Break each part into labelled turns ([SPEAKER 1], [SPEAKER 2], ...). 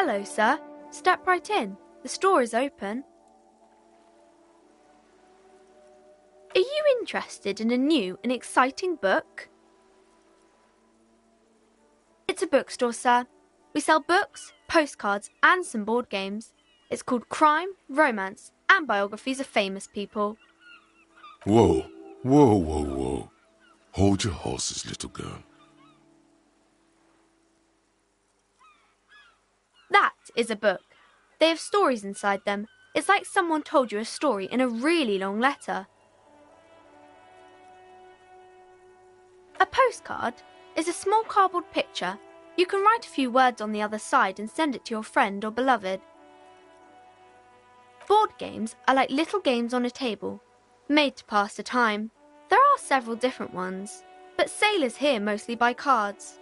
[SPEAKER 1] Hello, sir. Step right in. The store is open. Are you interested in a new and exciting book? It's a bookstore, sir. We sell books, postcards, and some board games. It's called Crime, Romance, and Biographies of Famous People.
[SPEAKER 2] Whoa, whoa, whoa, whoa. Hold your horses, little girl.
[SPEAKER 1] That is a book. They have stories inside them. It's like someone told you a story in a really long letter. A postcard is a small cardboard picture. You can write a few words on the other side and send it to your friend or beloved. Board games are like little games on a table, made to pass the time. There are several different ones, but sailors here mostly buy cards.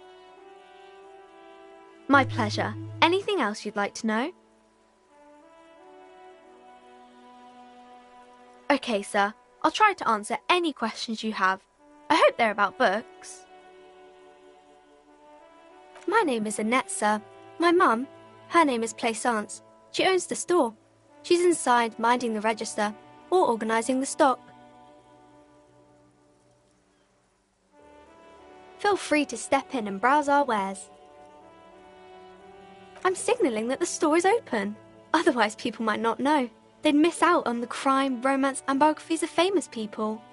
[SPEAKER 1] My pleasure. Anything else you'd like to know? Okay, sir. I'll try to answer any questions you have. I hope they're about books.
[SPEAKER 3] My name is Annette, sir. My mum, her name is Plaisance. She owns the store. She's inside minding the register or organising the stock. Feel free to step in and browse our wares. I'm signalling that the store is open. Otherwise people might not know. They'd miss out on the crime, romance and biographies of famous people.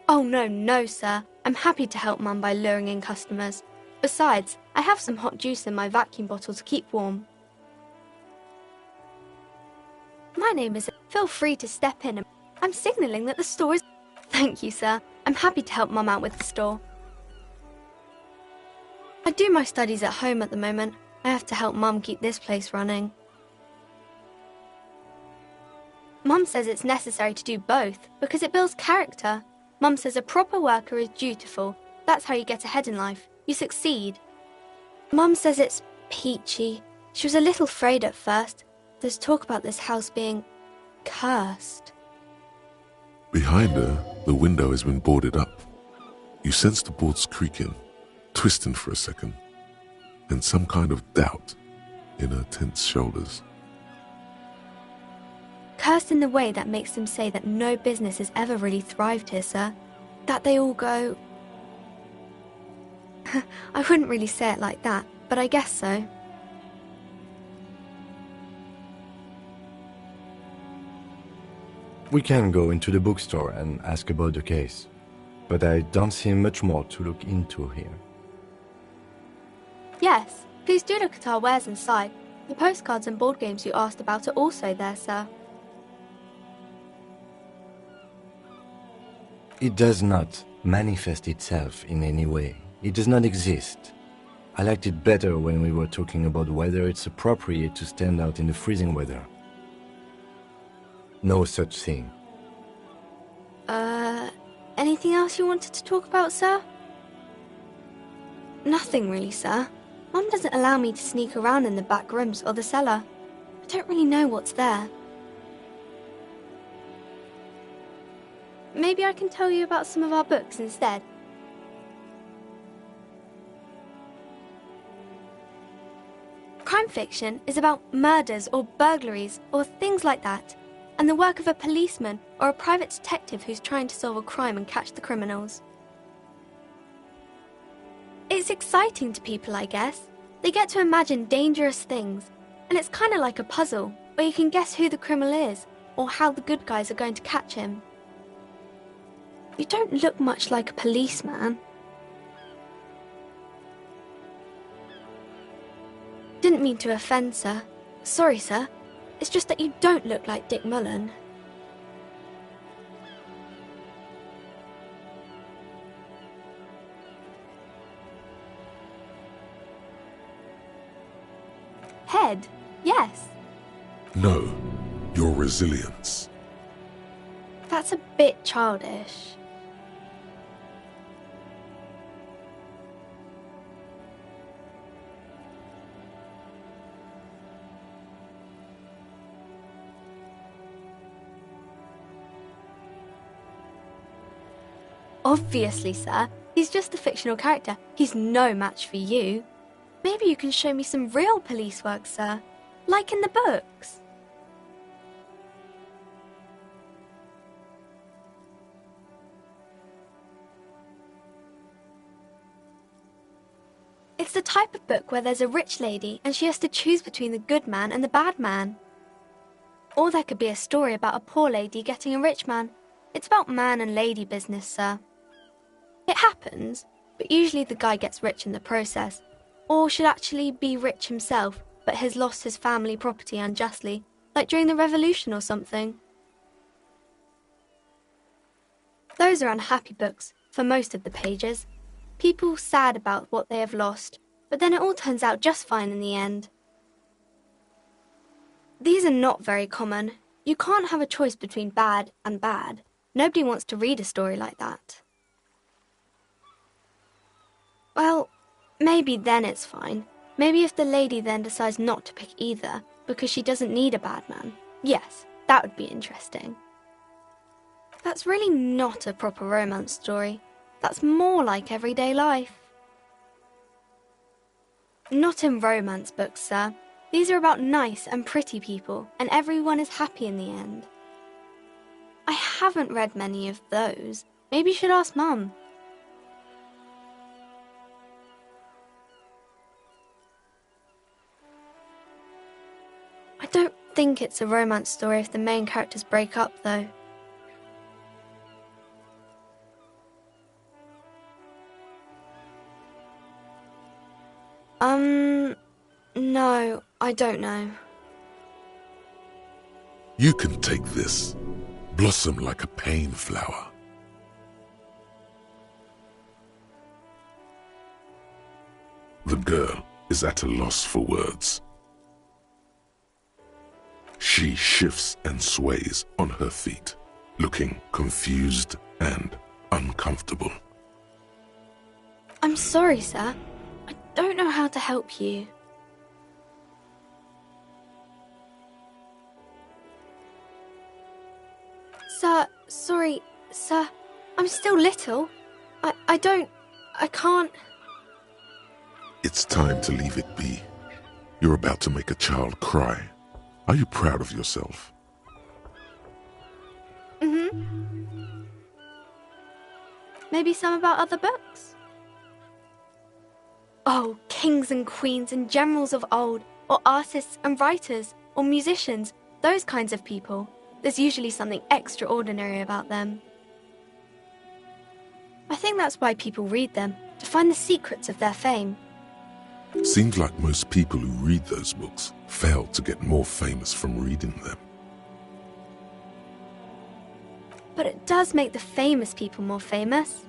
[SPEAKER 3] Oh no, sir. I'm happy to help Mum by luring in customers. Besides, I have some hot juice in my vacuum bottle to keep warm. My name is... Feel free to step in and... I'm signalling that the store is... Thank you, sir. I'm happy to help Mum out with the store. I do my studies at home at the moment. I have to help Mum keep this place running. Mum says it's necessary to do both because it builds character. Mum says a proper worker is dutiful. That's how you get ahead in life. You succeed. Mum says it's peachy. She was a little afraid at first. There's talk about this house being cursed.
[SPEAKER 2] Behind her, the window has been boarded up. You sense the boards creaking, twisting for a second, and some kind of doubt in her tense shoulders.
[SPEAKER 3] Cursed in the way that makes them say that no business has ever really thrived here, sir. That they all go... I wouldn't really say it like that, but I guess so.
[SPEAKER 4] We can go into the bookstore and ask about the case, but I don't see much more to look into here.
[SPEAKER 3] Yes, please do look at our wares inside. The postcards and board games you asked about are also there, sir.
[SPEAKER 4] It does not manifest itself in any way. It does not exist. I liked it better when we were talking about whether it's appropriate to stand out in the freezing weather. No such thing.
[SPEAKER 3] Anything else you wanted to talk about, sir? Nothing really, sir. Mum doesn't allow me to sneak around in the back rooms or the cellar. I don't really know what's there. Maybe I can tell you about some of our books instead. Crime fiction is about murders or burglaries or things like that, and the work of a policeman or a private detective who's trying to solve a crime and catch the criminals. It's exciting to people, I guess. They get to imagine dangerous things, and it's kind of like a puzzle, where you can guess who the criminal is, or how the good guys are going to catch him. You don't look much like a policeman. Didn't mean to offend, sir. Sorry, sir. It's just that you don't look like Dick Mullen. Head, yes.
[SPEAKER 2] No, your resilience.
[SPEAKER 3] That's a bit childish. Obviously, sir. He's just a fictional character. He's no match for you. Maybe you can show me some real police work, sir. Like in the books. It's the type of book where there's a rich lady and she has to choose between the good man and the bad man. Or there could be a story about a poor lady getting a rich man. It's about man and lady business, sir. It happens, but usually the guy gets rich in the process. Or should actually be rich himself, but has lost his family property unjustly, like during the revolution or something. Those are unhappy books, for most of the pages. People sad about what they have lost, but then it all turns out just fine in the end. These are not very common. You can't have a choice between bad and bad. Nobody wants to read a story like that. Well, maybe then it's fine. Maybe if the lady then decides not to pick either, because she doesn't need a bad man. Yes, that would be interesting. That's really not a proper romance story. That's more like everyday life. Not in romance books, sir. These are about nice and pretty people, and everyone is happy in the end. I haven't read many of those. Maybe you should ask Mum. I don't think it's a romance story if the main characters break up, though. No, I don't know.
[SPEAKER 2] You can take this. Blossom like a pain flower. The girl is at a loss for words. She shifts and sways on her feet, looking confused and uncomfortable.
[SPEAKER 3] I'm sorry, sir. I don't know how to help you. Sorry, sir. I'm still little. I can't...
[SPEAKER 2] It's time to leave it be. You're about to make a child cry. Are you proud of yourself?
[SPEAKER 3] Mm-hmm. Maybe some about other books? Oh, kings and queens and generals of old, or artists and writers, or musicians, those kinds of people. There's usually something extraordinary about them. I think that's why people read them, to find the secrets of their fame.
[SPEAKER 2] Seems like most people who read those books fail to get more famous from reading them.
[SPEAKER 3] But it does make the famous people more famous.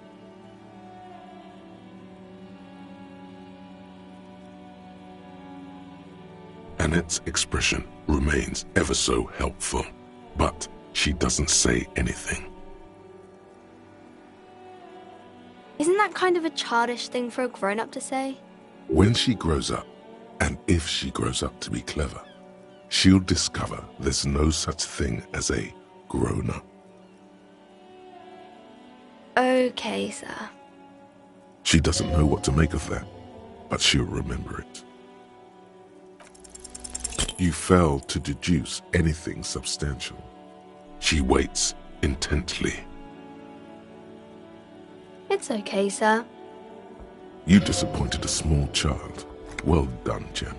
[SPEAKER 2] Annette's expression remains ever so helpful, but she doesn't say anything.
[SPEAKER 3] Isn't that kind of a childish thing for a grown-up to say?
[SPEAKER 2] When she grows up, and if she grows up to be clever, she'll discover there's no such thing as a grown-up.
[SPEAKER 3] Okay, sir.
[SPEAKER 2] She doesn't know what to make of that, but she'll remember it. You fail to deduce anything substantial. She waits intently.
[SPEAKER 3] It's okay, sir.
[SPEAKER 2] You disappointed a small child. Well done, Jem.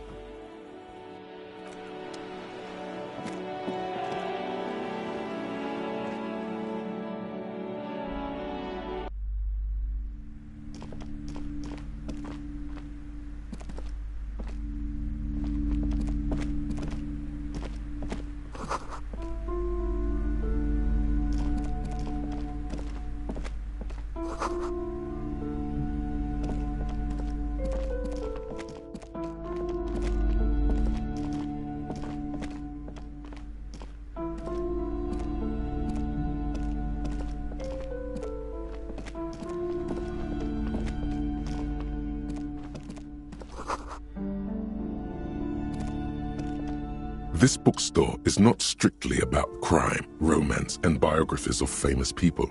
[SPEAKER 2] This bookstore is not strictly about crime, romance, and biographies of famous people.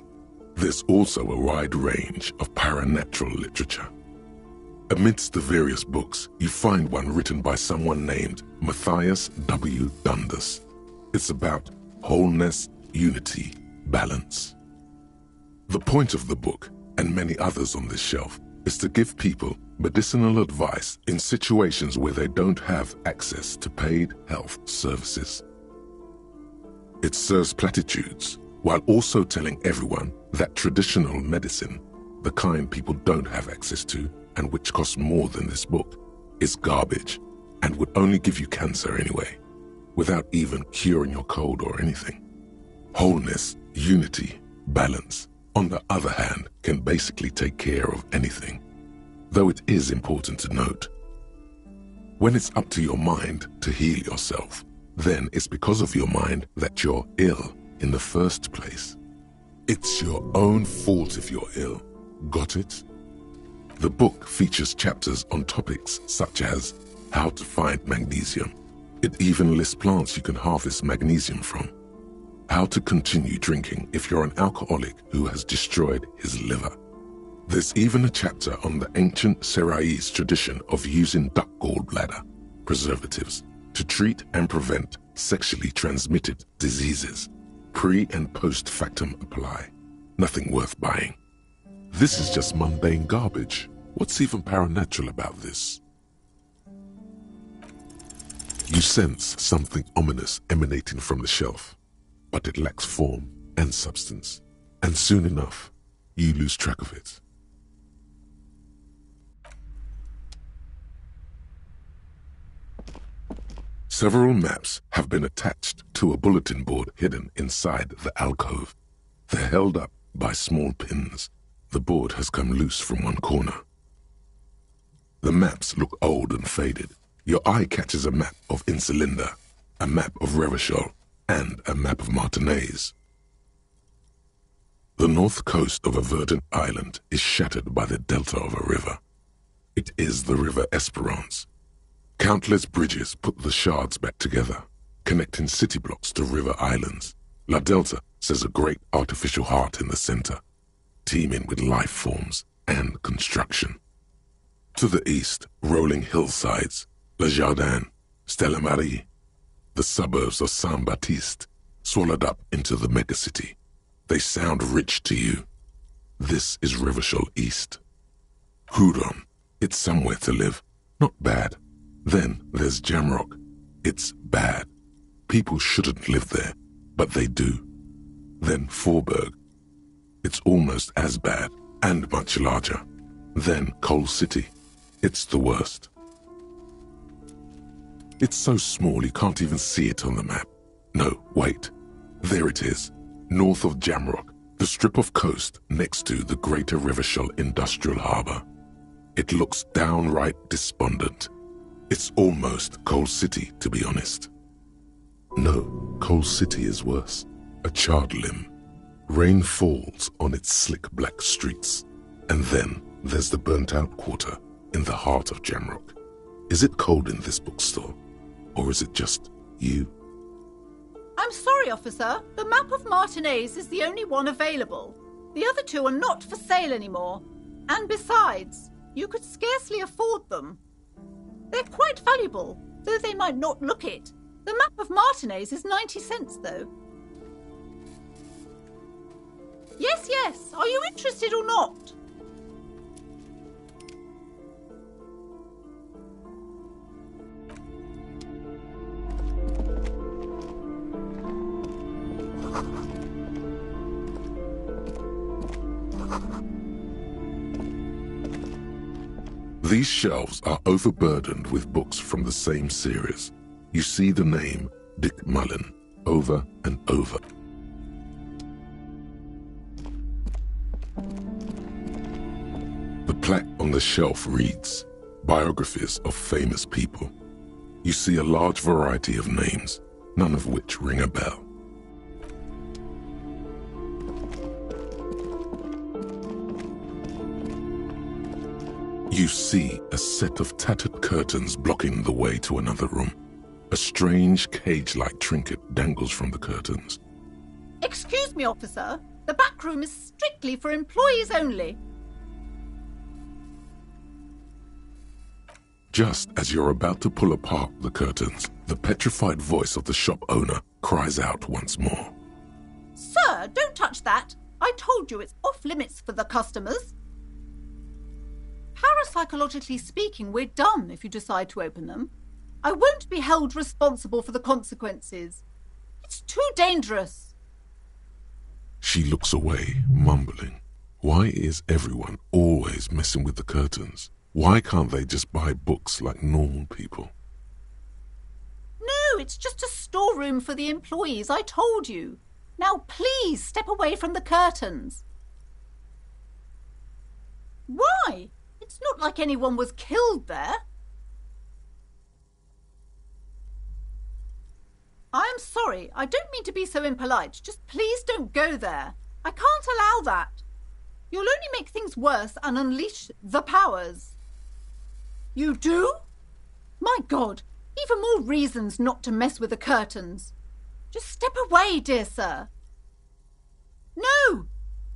[SPEAKER 2] There's also a wide range of paranatural literature. Amidst the various books, you find one written by someone named Matthias W. Dundas. It's about wholeness, unity, balance. The point of the book, and many others on this shelf, is to give people medicinal advice in situations where they don't have access to paid health services. It serves platitudes while also telling everyone that traditional medicine, the kind people don't have access to and which costs more than this book, is garbage and would only give you cancer anyway, without even curing your cold or anything. Wholeness, unity, balance, on the other hand, can basically take care of anything. Though it is important to note, when it's up to your mind to heal yourself, then it's because of your mind that you're ill in the first place. It's your own fault if you're ill. Got it? The book features chapters on topics such as how to find magnesium. It even lists plants you can harvest magnesium from. How to continue drinking if you're an alcoholic who has destroyed his liver. There's even a chapter on the ancient Seraïs tradition of using duck gallbladder preservatives to treat and prevent sexually transmitted diseases. Pre and post factum apply. Nothing worth buying. This is just mundane garbage. What's even paranatural about this? You sense something ominous emanating from the shelf, but it lacks form and substance, and soon enough, you lose track of it. Several maps have been attached to a bulletin board hidden inside the alcove. They're held up by small pins. The board has come loose from one corner. The maps look old and faded. Your eye catches a map of Insulinda, a map of Revachol, and a map of Martinaise. The north coast of a verdant island is shattered by the delta of a river. It is the River Esperance. Countless bridges put the shards back together, connecting city blocks to river islands. La Delta says a great artificial heart in the center, teeming with life forms and construction. To the east, rolling hillsides, Le Jardin, Stella Marie, the suburbs of Saint-Baptiste, swallowed up into the megacity. They sound rich to you. This is Revachol East. Hudon, it's somewhere to live, not bad. Then there's Jamrock. It's bad. People shouldn't live there, but they do. Then Forburg. It's almost as bad and much larger. Then Coal City. It's the worst. It's so small you can't even see it on the map. No, wait. There it is, north of Jamrock, the strip of coast next to the Greater Revachol Industrial Harbour. It looks downright despondent. It's almost Coal City, to be honest. No, Coal City is worse. A charred limb. Rain falls on its slick black streets. And then there's the burnt-out quarter in the heart of Jamrock. Is it cold in this bookstore? Or is it just you?
[SPEAKER 5] I'm sorry, officer. The map of Martinaise is the only one available. The other two are not for sale anymore. And besides, you could scarcely afford them. They're quite valuable, though they might not look it. The map of Martinaise is 90 cents, though. Yes. Are you interested or not?
[SPEAKER 2] These shelves are overburdened with books from the same series. You see the name Dick Mullen over and over. The plaque on the shelf reads, Biographies of Famous People. You see a large variety of names, none of which ring a bell. You see a set of tattered curtains blocking the way to another room. A strange cage-like trinket dangles from the curtains.
[SPEAKER 5] Excuse me, officer. The back room is strictly for employees only.
[SPEAKER 2] Just as you're about to pull apart the curtains, the petrified voice of the shop owner cries out once more.
[SPEAKER 5] Sir, don't touch that. I told you it's off limits for the customers. Parapsychologically speaking, we're done if you decide to open them. I won't be held responsible for the consequences. It's too dangerous.
[SPEAKER 2] She looks away, mumbling. Why is everyone always messing with the curtains? Why can't they just buy books like normal people?
[SPEAKER 5] No, it's just a storeroom for the employees, I told you. Now please step away from the curtains. Why? It's not like anyone was killed there. I am sorry, I don't mean to be so impolite. Just please don't go there. I can't allow that. You'll only make things worse and unleash the powers. You do? My God, even more reasons not to mess with the curtains. Just step away, dear sir. No!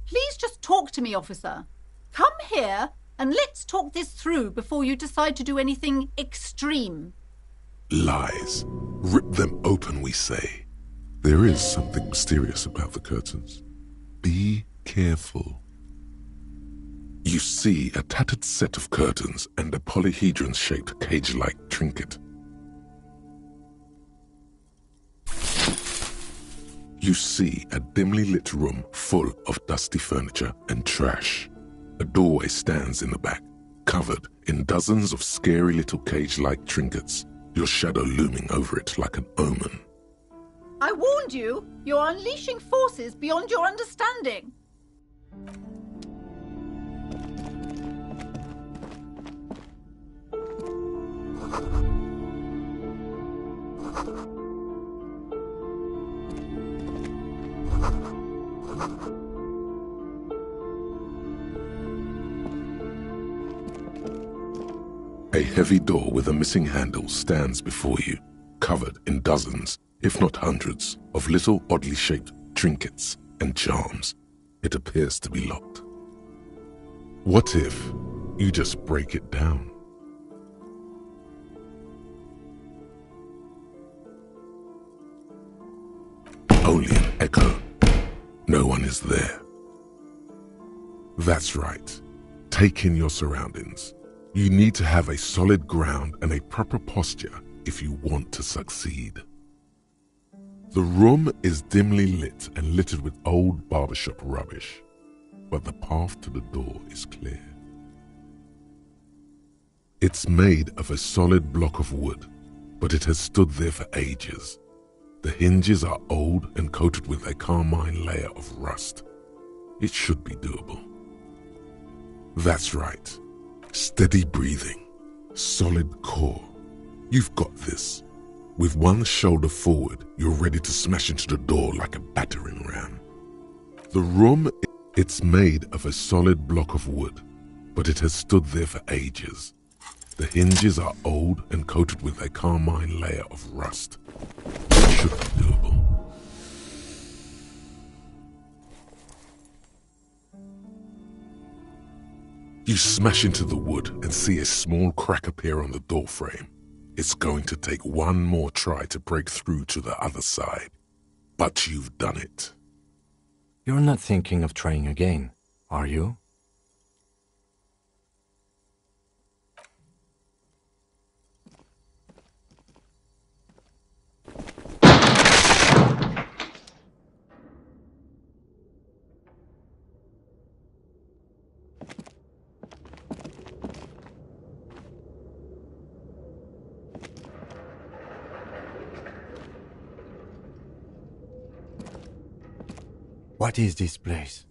[SPEAKER 5] Please just talk to me, officer. Come here and let's talk this through before you decide to do anything extreme.
[SPEAKER 2] Lies. Rip them open, we say. There is something mysterious about the curtains. Be careful. You see a tattered set of curtains and a polyhedron-shaped cage-like trinket. You see a dimly lit room full of dusty furniture and trash. A doorway stands in the back, covered in dozens of scary little cage-like trinkets, your shadow looming over it like an omen.
[SPEAKER 5] I warned you, you're unleashing forces beyond your understanding.
[SPEAKER 2] A heavy door with a missing handle stands before you, covered in dozens, if not hundreds, of little oddly shaped trinkets and charms. It appears to be locked. What if you just break it down? Only an echo. No one is there. That's right. Take in your surroundings. You need to have a solid ground and a proper posture if you want to succeed. The room is dimly lit and littered with old barbershop rubbish, but the path to the door is clear. It's made of a solid block of wood, but it has stood there for ages. The hinges are old and coated with a carmine layer of rust. It should be doable. That's right. Steady breathing, solid core. You've got this. With one shoulder forward, you're ready to smash into the door like a battering ram. The room, it's made of a solid block of wood, but it has stood there for ages. The hinges are old and coated with a carmine layer of rust. It should be doable. You smash into the wood and see a small crack appear on the doorframe. It's going to take one more try to break through to the other side. But you've done it.
[SPEAKER 4] You're not thinking of trying again, are you? What is this place?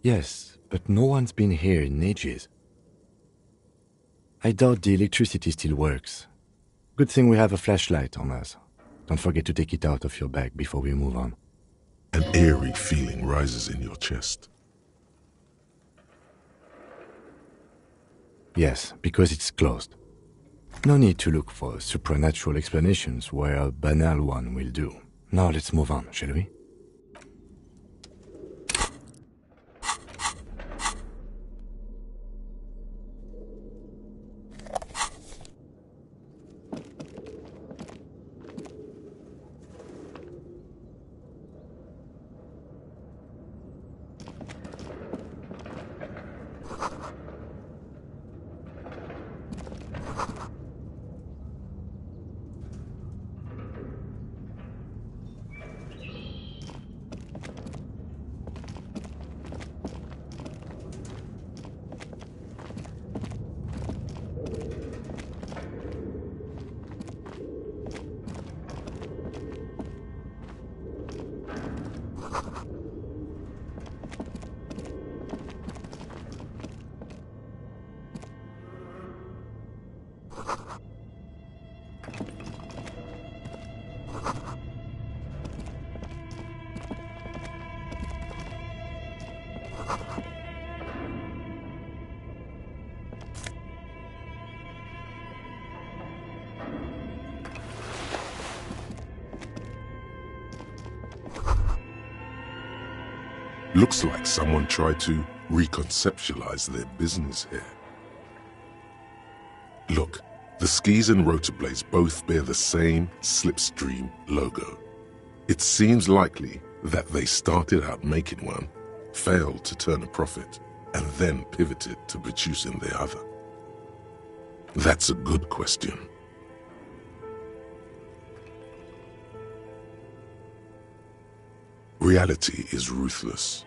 [SPEAKER 4] Yes, but no one's been here in ages. I doubt the electricity still works. Good thing we have a flashlight on us. Don't forget to take it out of your bag before we move on.
[SPEAKER 2] An eerie feeling rises in your chest.
[SPEAKER 4] Yes, because it's closed. No need to look for supernatural explanations where a banal one will do. Now let's move on, shall we?
[SPEAKER 2] Looks like someone tried to reconceptualize their business here. Look, the skis and rotor blades both bear the same Slipstream logo. It seems likely that they started out making one, failed to turn a profit, and then pivoted to producing the other. That's a good question. Reality is ruthless.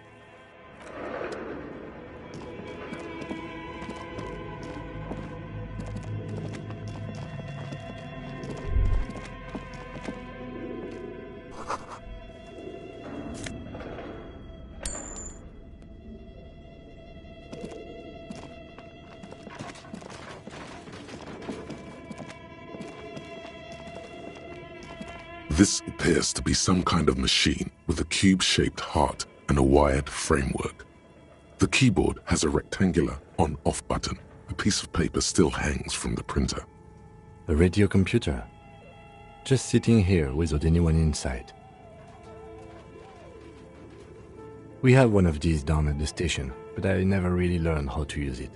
[SPEAKER 2] This appears to be some kind of machine with a cube-shaped heart and a wired framework. The keyboard has a rectangular on-off button. A piece of paper still hangs from the printer.
[SPEAKER 4] A radio computer. Just sitting here without anyone inside. We have one of these down at the station, but I never really learned how to use it.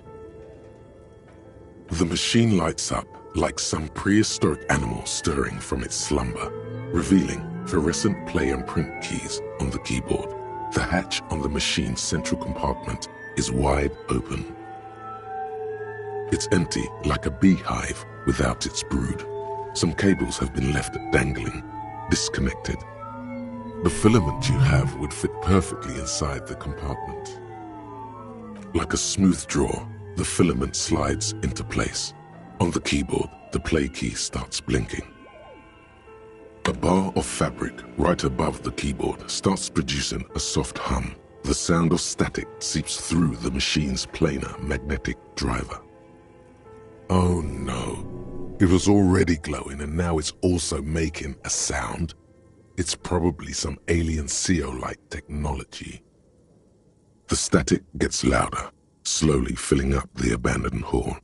[SPEAKER 2] The machine lights up like some prehistoric animal stirring from its slumber, revealing fluorescent play and print keys on the keyboard. The hatch on the machine's central compartment is wide open. It's empty like a beehive without its brood. Some cables have been left dangling, disconnected. The filament you have would fit perfectly inside the compartment. Like a smooth drawer, the filament slides into place. On the keyboard, the play key starts blinking. A bar of fabric right above the keyboard starts producing a soft hum. The sound of static seeps through the machine's planar magnetic driver. Oh no, it was already glowing and now it's also making a sound. It's probably some alien CO-like technology. The static gets louder, slowly filling up the abandoned hall,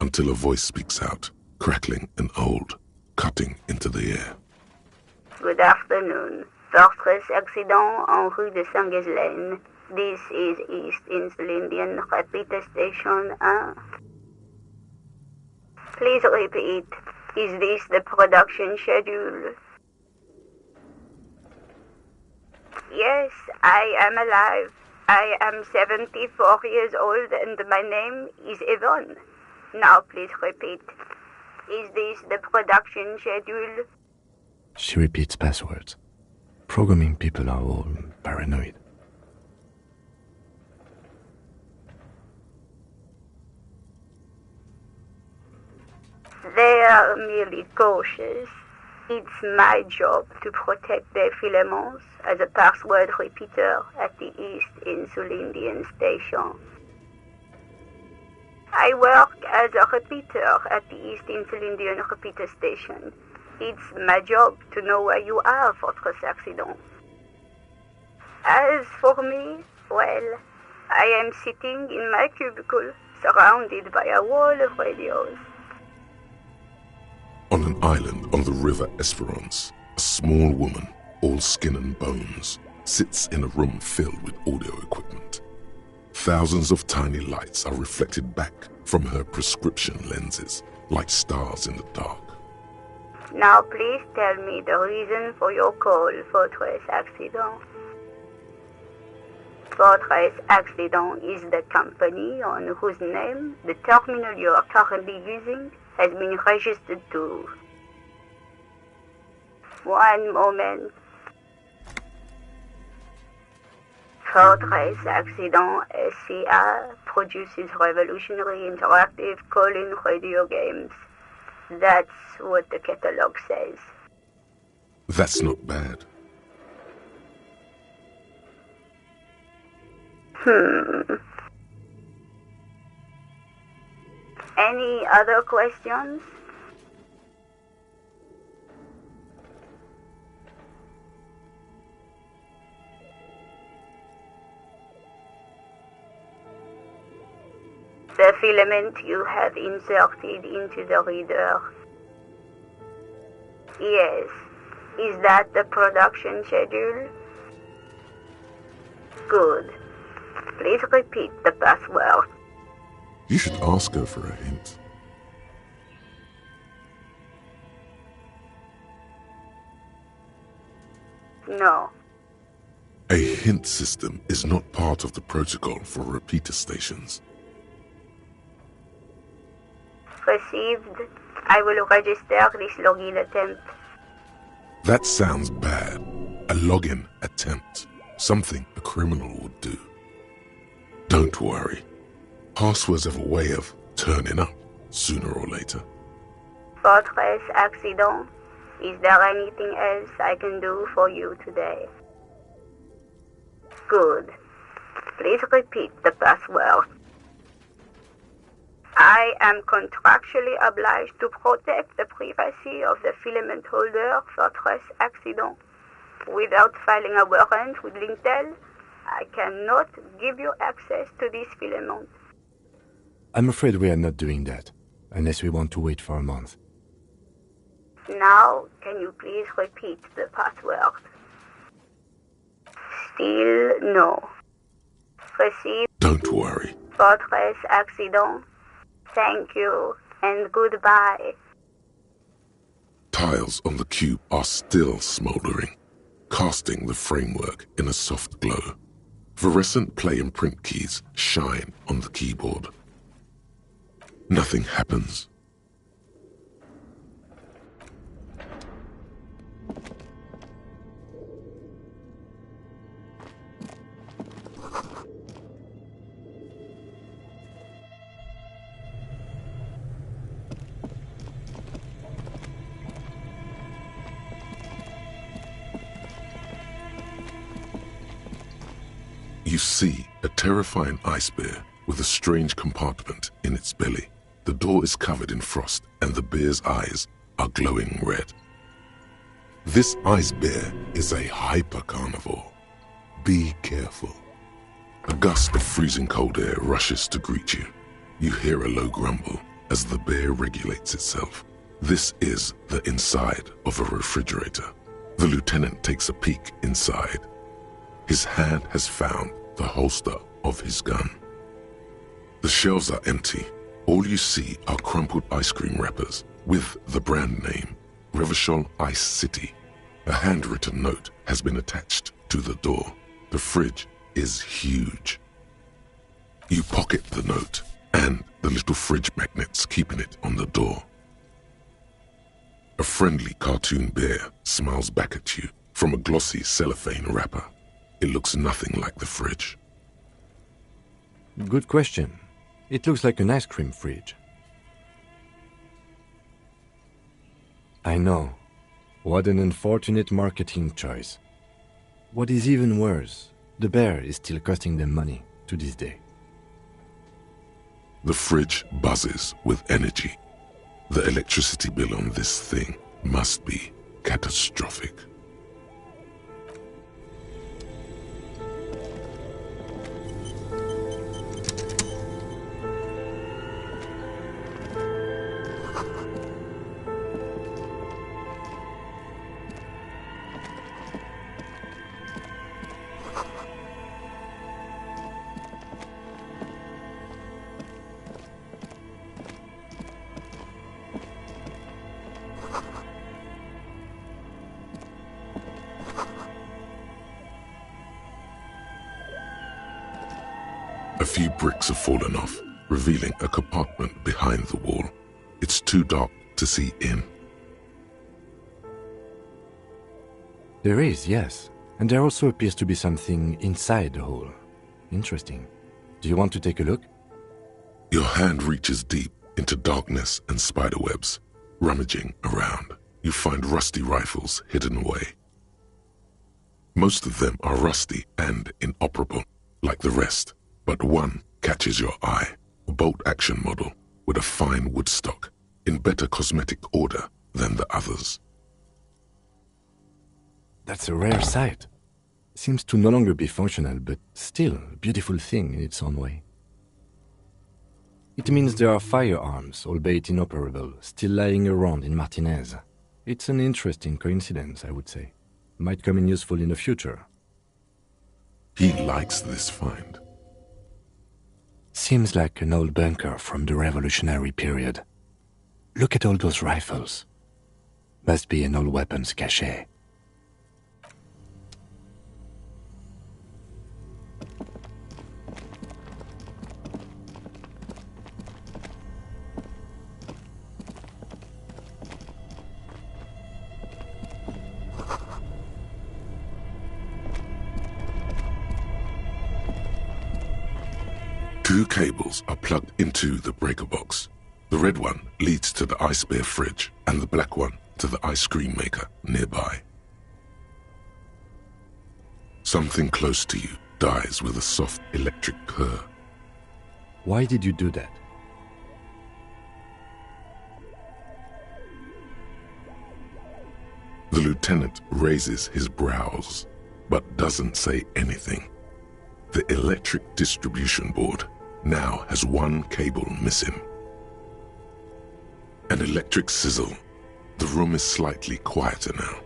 [SPEAKER 2] until a voice speaks out, crackling and old, cutting into the air.
[SPEAKER 6] Good afternoon. Fortress accident en rue de Saint-Ghislaine. This is East Insulindian Repeater Station 1. Please repeat. Is this the production schedule? Yes, I am alive. I am 74 years old and my name is Yvonne. Now please repeat. Is this the production schedule?
[SPEAKER 4] She repeats passwords. Programming people are all paranoid.
[SPEAKER 6] They are merely cautious. It's my job to protect their filaments as a password repeater at the East Insulindian Station. I work as a repeater at the East Insulindian Repeater Station. It's my job to know where you are, Fortress Accident. As for me, well, I am sitting in my cubicle, surrounded by a wall of radios.
[SPEAKER 2] On an island on the river Esperance, a small woman, all skin and bones, sits in a room filled with audio equipment. Thousands of tiny lights are reflected back from her prescription lenses, like stars in the dark.
[SPEAKER 6] Now please tell me the reason for your call, Fortress Accident. Fortress Accident is the company on whose name the terminal you are currently using has been registered to. One moment. Fortress Accident SCA produces revolutionary interactive call-in radio games. That's what the catalog says.
[SPEAKER 2] That's not bad.
[SPEAKER 6] Any other questions? The filament you have inserted into the reader. Yes. Is that the production schedule? Good. Please repeat the password.
[SPEAKER 2] You should ask her for a hint.
[SPEAKER 6] No.
[SPEAKER 2] A hint system is not part of the protocol for repeater stations.
[SPEAKER 6] Received. I will register this login attempt.
[SPEAKER 2] That sounds bad. A login attempt. Something a criminal would do. Don't worry. Passwords have a way of turning up sooner or later.
[SPEAKER 6] Fortress Accident, is there anything else I can do for you today? Good. Please repeat the password. I am contractually obliged to protect the privacy of the filament holder, Fortress Accident. Without filing a warrant with Lintel, I cannot give you access to this filament.
[SPEAKER 4] I'm afraid we are not doing that, unless we want to wait for a month.
[SPEAKER 6] Now, can you please repeat the password? Still no. Received.
[SPEAKER 2] Don't worry.
[SPEAKER 6] Fortress Accident. Thank you, and goodbye.
[SPEAKER 2] Tiles on the cube are still smoldering, casting the framework in a soft glow. Fluorescent play and print keys shine on the keyboard. Nothing happens. You see a terrifying ice bear with a strange compartment in its belly. The door is covered in frost and the bear's eyes are glowing red. This ice bear is a hyper-carnivore. Be careful. A gust of freezing cold air rushes to greet you. You hear a low grumble as the bear regulates itself. This is the inside of a refrigerator. The lieutenant takes a peek inside. His hand has found the holster of his gun. The shelves are empty. All you see are crumpled ice cream wrappers with the brand name, Revachol Ice City. A handwritten note has been attached to the door. The fridge is huge. You pocket the note and the little fridge magnets keeping it on the door. A friendly cartoon bear smiles back at you from a glossy cellophane wrapper. It looks nothing like the fridge.
[SPEAKER 4] Good question. It looks like an ice cream fridge. I know. What an unfortunate marketing choice. What is even worse, the bear is still costing them money to this day.
[SPEAKER 2] The fridge buzzes with energy. The electricity bill on this thing must be catastrophic. A few bricks have fallen off, revealing a compartment behind the wall. It's too dark to see in.
[SPEAKER 4] There is, yes. And there also appears to be something inside the hole. Interesting. Do you want to take a look?
[SPEAKER 2] Your hand reaches deep into darkness and spiderwebs. Rummaging around, you find rusty rifles hidden away. Most of them are rusty and inoperable, like the rest, but one catches your eye. A bolt-action model with a fine wood stock, in better cosmetic order than the others.
[SPEAKER 4] That's a rare sight. Seems to no longer be functional, but still a beautiful thing in its own way. It means there are firearms, albeit inoperable, still lying around in Martinez. It's an interesting coincidence, I would say. Might come in useful in the future.
[SPEAKER 2] He likes this find.
[SPEAKER 4] Seems like an old bunker from the revolutionary period. Look at all those rifles. Must be an old weapons cache.
[SPEAKER 2] Two cables are plugged into the breaker box. The red one leads to the ice bear fridge and the black one to the ice cream maker nearby. Something close to you dies with a soft electric purr.
[SPEAKER 4] Why did you do that?
[SPEAKER 2] The lieutenant raises his brows, but doesn't say anything. The electric distribution board now has one cable missing. An electric sizzle. The room is slightly quieter now.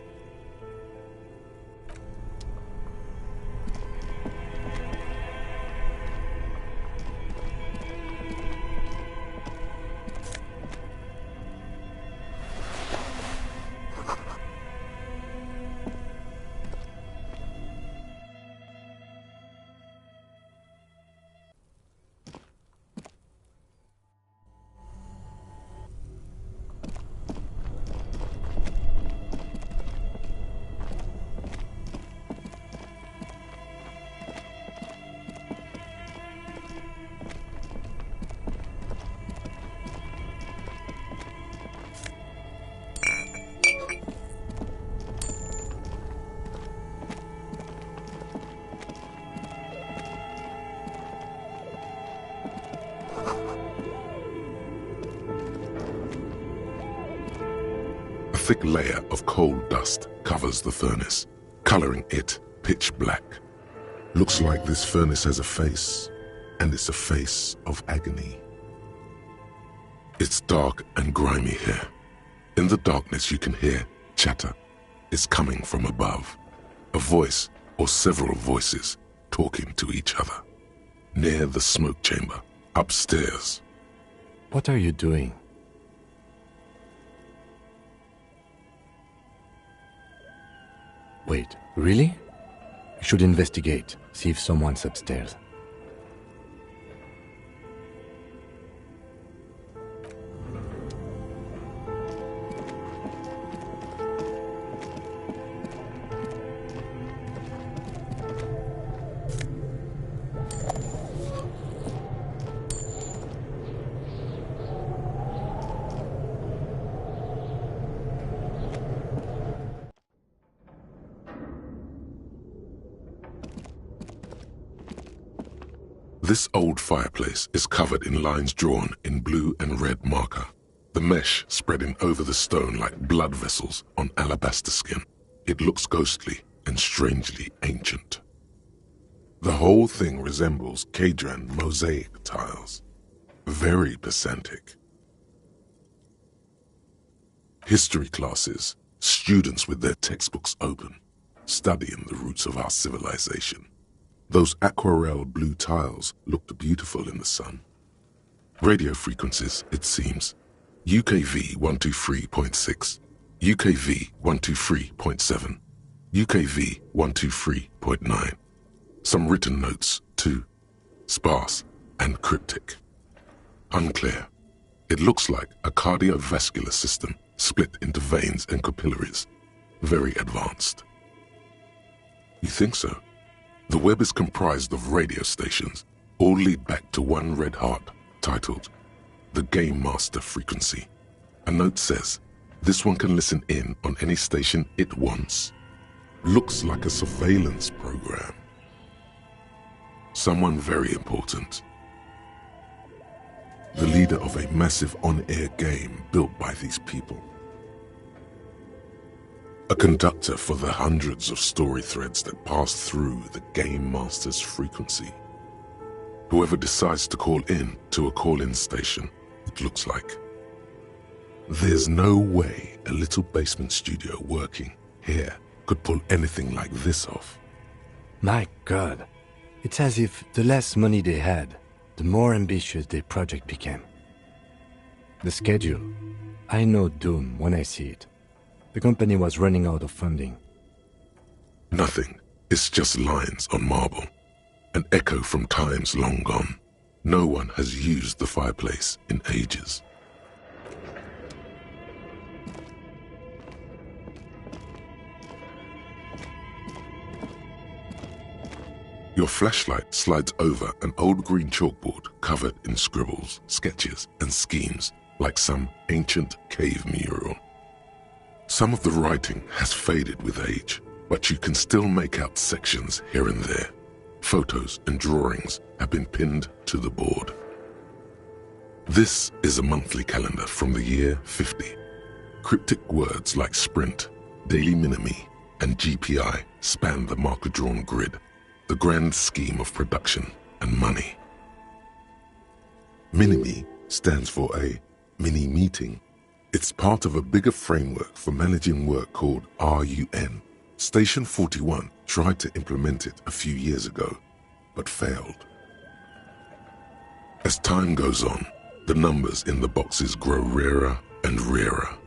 [SPEAKER 2] A thick layer of coal dust covers the furnace, coloring it pitch black. Looks like this furnace has a face, and it's a face of agony. It's dark and grimy here. In the darkness you can hear chatter. It's coming from above. A voice or several voices talking to each other. Near the smoke chamber, upstairs.
[SPEAKER 4] What are you doing? Wait, really? I should investigate, see if someone's upstairs.
[SPEAKER 2] This old fireplace is covered in lines drawn in blue and red marker, the mesh spreading over the stone like blood vessels on alabaster skin. It looks ghostly and strangely ancient. The whole thing resembles Cadran mosaic tiles, very pedantic. History classes, students with their textbooks open, studying the roots of our civilization. Those aquarelle blue tiles looked beautiful in the sun. Radio frequencies, it seems. UKV 123.6, UKV 123.7, UKV 123.9. Some written notes, too. Sparse and cryptic. Unclear. It looks like a cardiovascular system split into veins and capillaries. Very advanced. You think so? The web is comprised of radio stations, all lead back to one red heart, titled the Game Master Frequency. A note says, this one can listen in on any station it wants. Looks like a surveillance program. Someone very important. The leader of a massive on-air game built by these people. A conductor for the hundreds of story threads that pass through the Game Master's frequency. Whoever decides to call in to a call-in station, it looks like. There's no way a little basement studio working here could pull anything like this off.
[SPEAKER 4] My God, it's as if the less money they had, the more ambitious their project became. The schedule, I know doom when I see it. The company was running out of funding.
[SPEAKER 2] Nothing. It's just lines on marble. An echo from times long gone. No one has used the fireplace in ages. Your flashlight slides over an old green chalkboard covered in scribbles, sketches, and schemes like some ancient cave mural. Some of the writing has faded with age, but you can still make out sections here and there. Photos and drawings have been pinned to the board. This is a monthly calendar from the year 50. Cryptic words like sprint, daily minimi, and GPI span the marker-drawn grid, the grand scheme of production and money. Minimi stands for a mini-meeting. It's part of a bigger framework for managing work called RUN. Station 41 tried to implement it a few years ago, but failed. As time goes on, the numbers in the boxes grow rarer and rarer.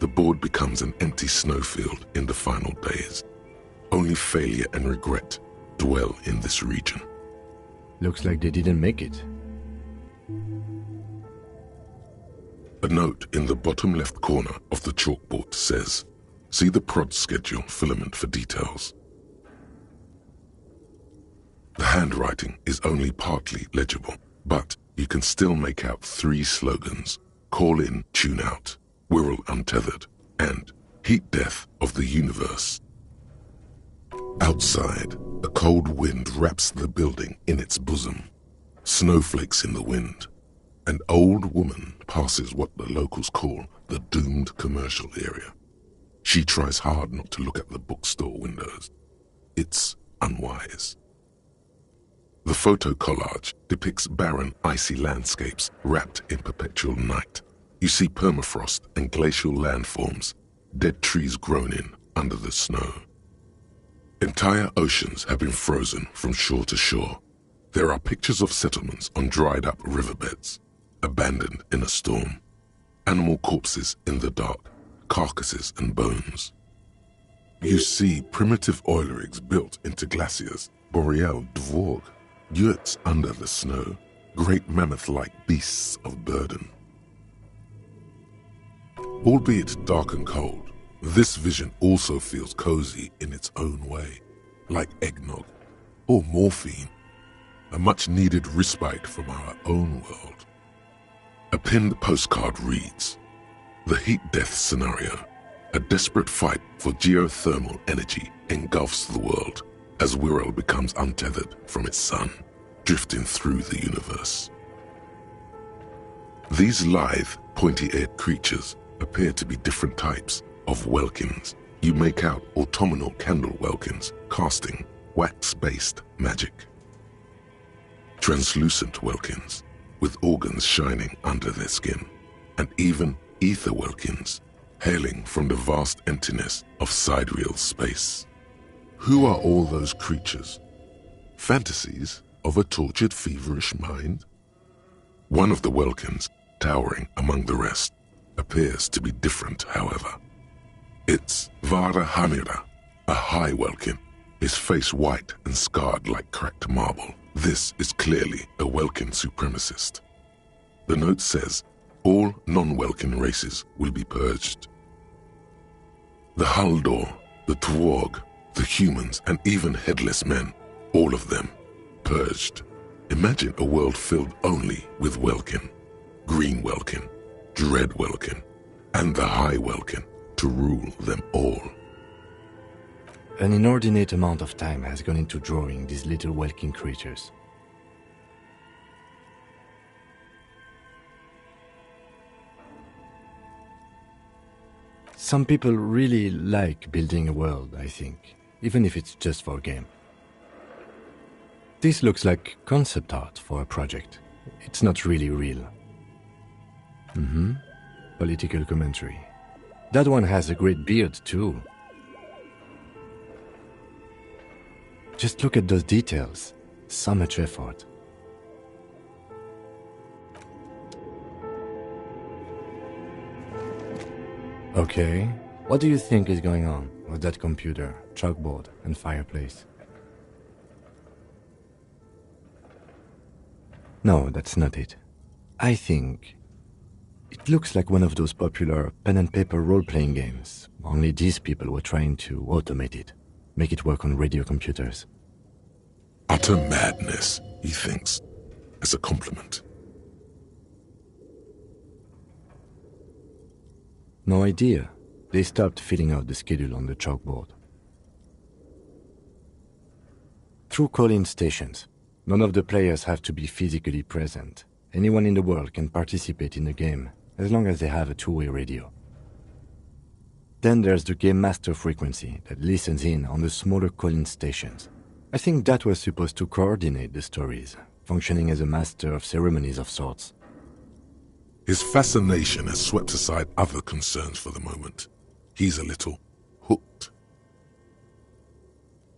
[SPEAKER 2] The board becomes an empty snowfield in the final days. Only failure and regret dwell in this region.
[SPEAKER 4] Looks like they didn't make it.
[SPEAKER 2] A note in the bottom left corner of the chalkboard says, see the prod schedule filament for details. The handwriting is only partly legible, but you can still make out 3 slogans: call in, tune out, Wirral untethered, and heat death of the universe. Outside, a cold wind wraps the building in its bosom. Snowflakes in the wind. An old woman passes what the locals call the doomed commercial area. She tries hard not to look at the bookstore windows. It's unwise. The photo collage depicts barren, icy landscapes wrapped in perpetual night. You see permafrost and glacial landforms, dead trees grown in under the snow. Entire oceans have been frozen from shore to shore. There are pictures of settlements on dried-up riverbeds, abandoned in a storm. Animal corpses in the dark, carcasses and bones. You see primitive oil rigs built into glaciers, boreal dvorg, yurts under the snow, great mammoth-like beasts of burden. Albeit dark and cold, this vision also feels cozy in its own way, like eggnog or morphine, a much-needed respite from our own world. A pinned postcard reads, the heat death scenario, a desperate fight for geothermal energy engulfs the world as Wirral becomes untethered from its sun, drifting through the universe. These lithe, pointy-eared creatures appear to be different types of welkins. You make out autumnal candle welkins casting wax-based magic. Translucent welkins with organs shining under their skin, and even ether welkins hailing from the vast emptiness of sidereal space. Who are all those creatures? Fantasies of a tortured, feverish mind? One of the welkins, towering among the rest, appears to be different, however. It's Vara Hamira, a high welkin, his face white and scarred like cracked marble. This is clearly a Welkin supremacist. The note says all non-Welkin races will be purged. The Haldor, the Twarg, the humans, and even headless men, all of them, purged. Imagine a world filled only with Welkin, Green Welkin, Dread Welkin, and the High Welkin to rule them all.
[SPEAKER 4] An inordinate amount of time has gone into drawing these little Welkin creatures. Some people really like building a world, I think, even if it's just for a game. This looks like concept art for a project. It's not really real. Political commentary. That one has a great beard too. Just look at those details. So much effort. Okay, what do you think is going on with that computer, chalkboard, and fireplace? No, that's not it. I think it looks like one of those popular pen and paper role-playing games, only these people were trying to automate it, make it work on radio computers.
[SPEAKER 2] Utter madness, he thinks, as a compliment.
[SPEAKER 4] No idea. They stopped filling out the schedule on the chalkboard. Through call-in stations, none of the players have to be physically present. Anyone in the world can participate in the game, as long as they have a two-way radio. Then there's the Game Master frequency that listens in on the smaller call-in stations. I think that was supposed to coordinate the stories, functioning as a master of ceremonies of sorts.
[SPEAKER 2] His fascination has swept aside other concerns for the moment. He's a little hooked.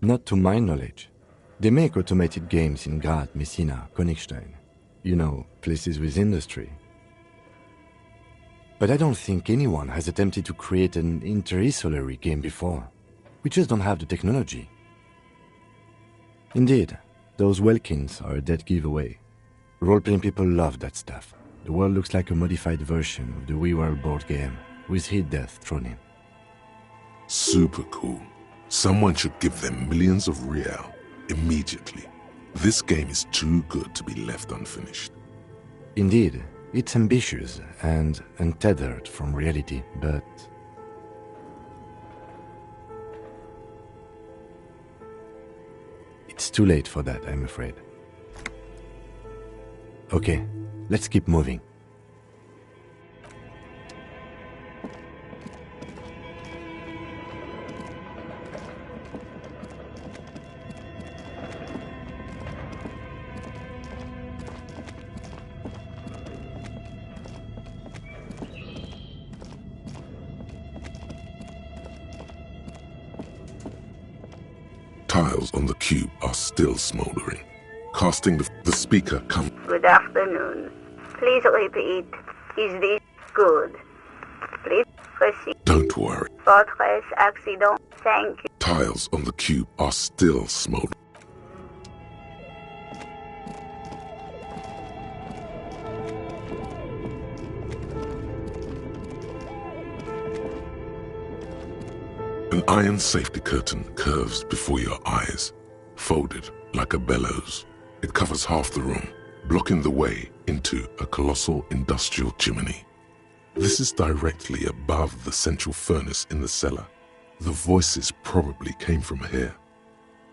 [SPEAKER 4] Not to my knowledge. They make automated games in Graz, Messina, Königstein. You know, places with industry. But I don't think anyone has attempted to create an interisolary game before. We just don't have the technology. Indeed, those Welkins are a dead giveaway. Role-playing people love that stuff. The world looks like a modified version of the WeWorld board game, with hit death thrown in.
[SPEAKER 2] Super cool. Someone should give them millions of real immediately. This game is too good to be left unfinished.
[SPEAKER 4] Indeed, it's ambitious and untethered from reality, but it's too late for that, I'm afraid. Okay, let's keep moving.
[SPEAKER 2] Tiles on the cube are still smoldering. Casting the speaker comes.
[SPEAKER 6] Good afternoon. Please repeat. Is this good? Please proceed.
[SPEAKER 2] Don't worry.
[SPEAKER 6] Fortress accident. Thank you.
[SPEAKER 2] Tiles on the cube are still smoldering. An iron safety curtain curves before your eyes, folded like a bellows. It covers half the room, blocking the way into a colossal industrial chimney. This is directly above the central furnace in the cellar. The voices probably came from here.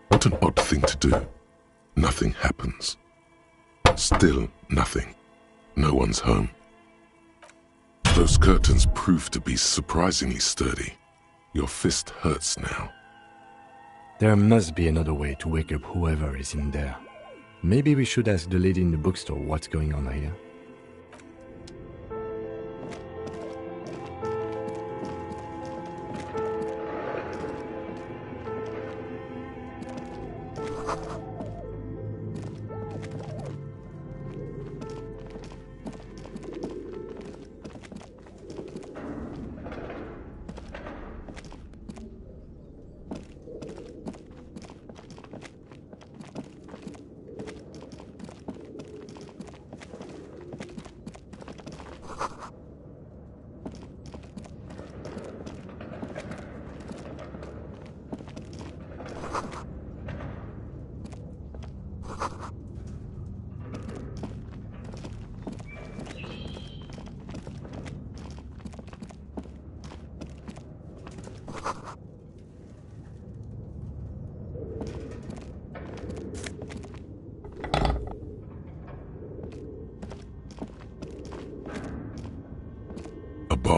[SPEAKER 2] What an odd thing to do. Nothing happens. Still nothing. No one's home. Those curtains prove to be surprisingly sturdy. Your fist hurts now.
[SPEAKER 4] There must be another way to wake up whoever is in there. Maybe we should ask the lady in the bookstore what's going on here.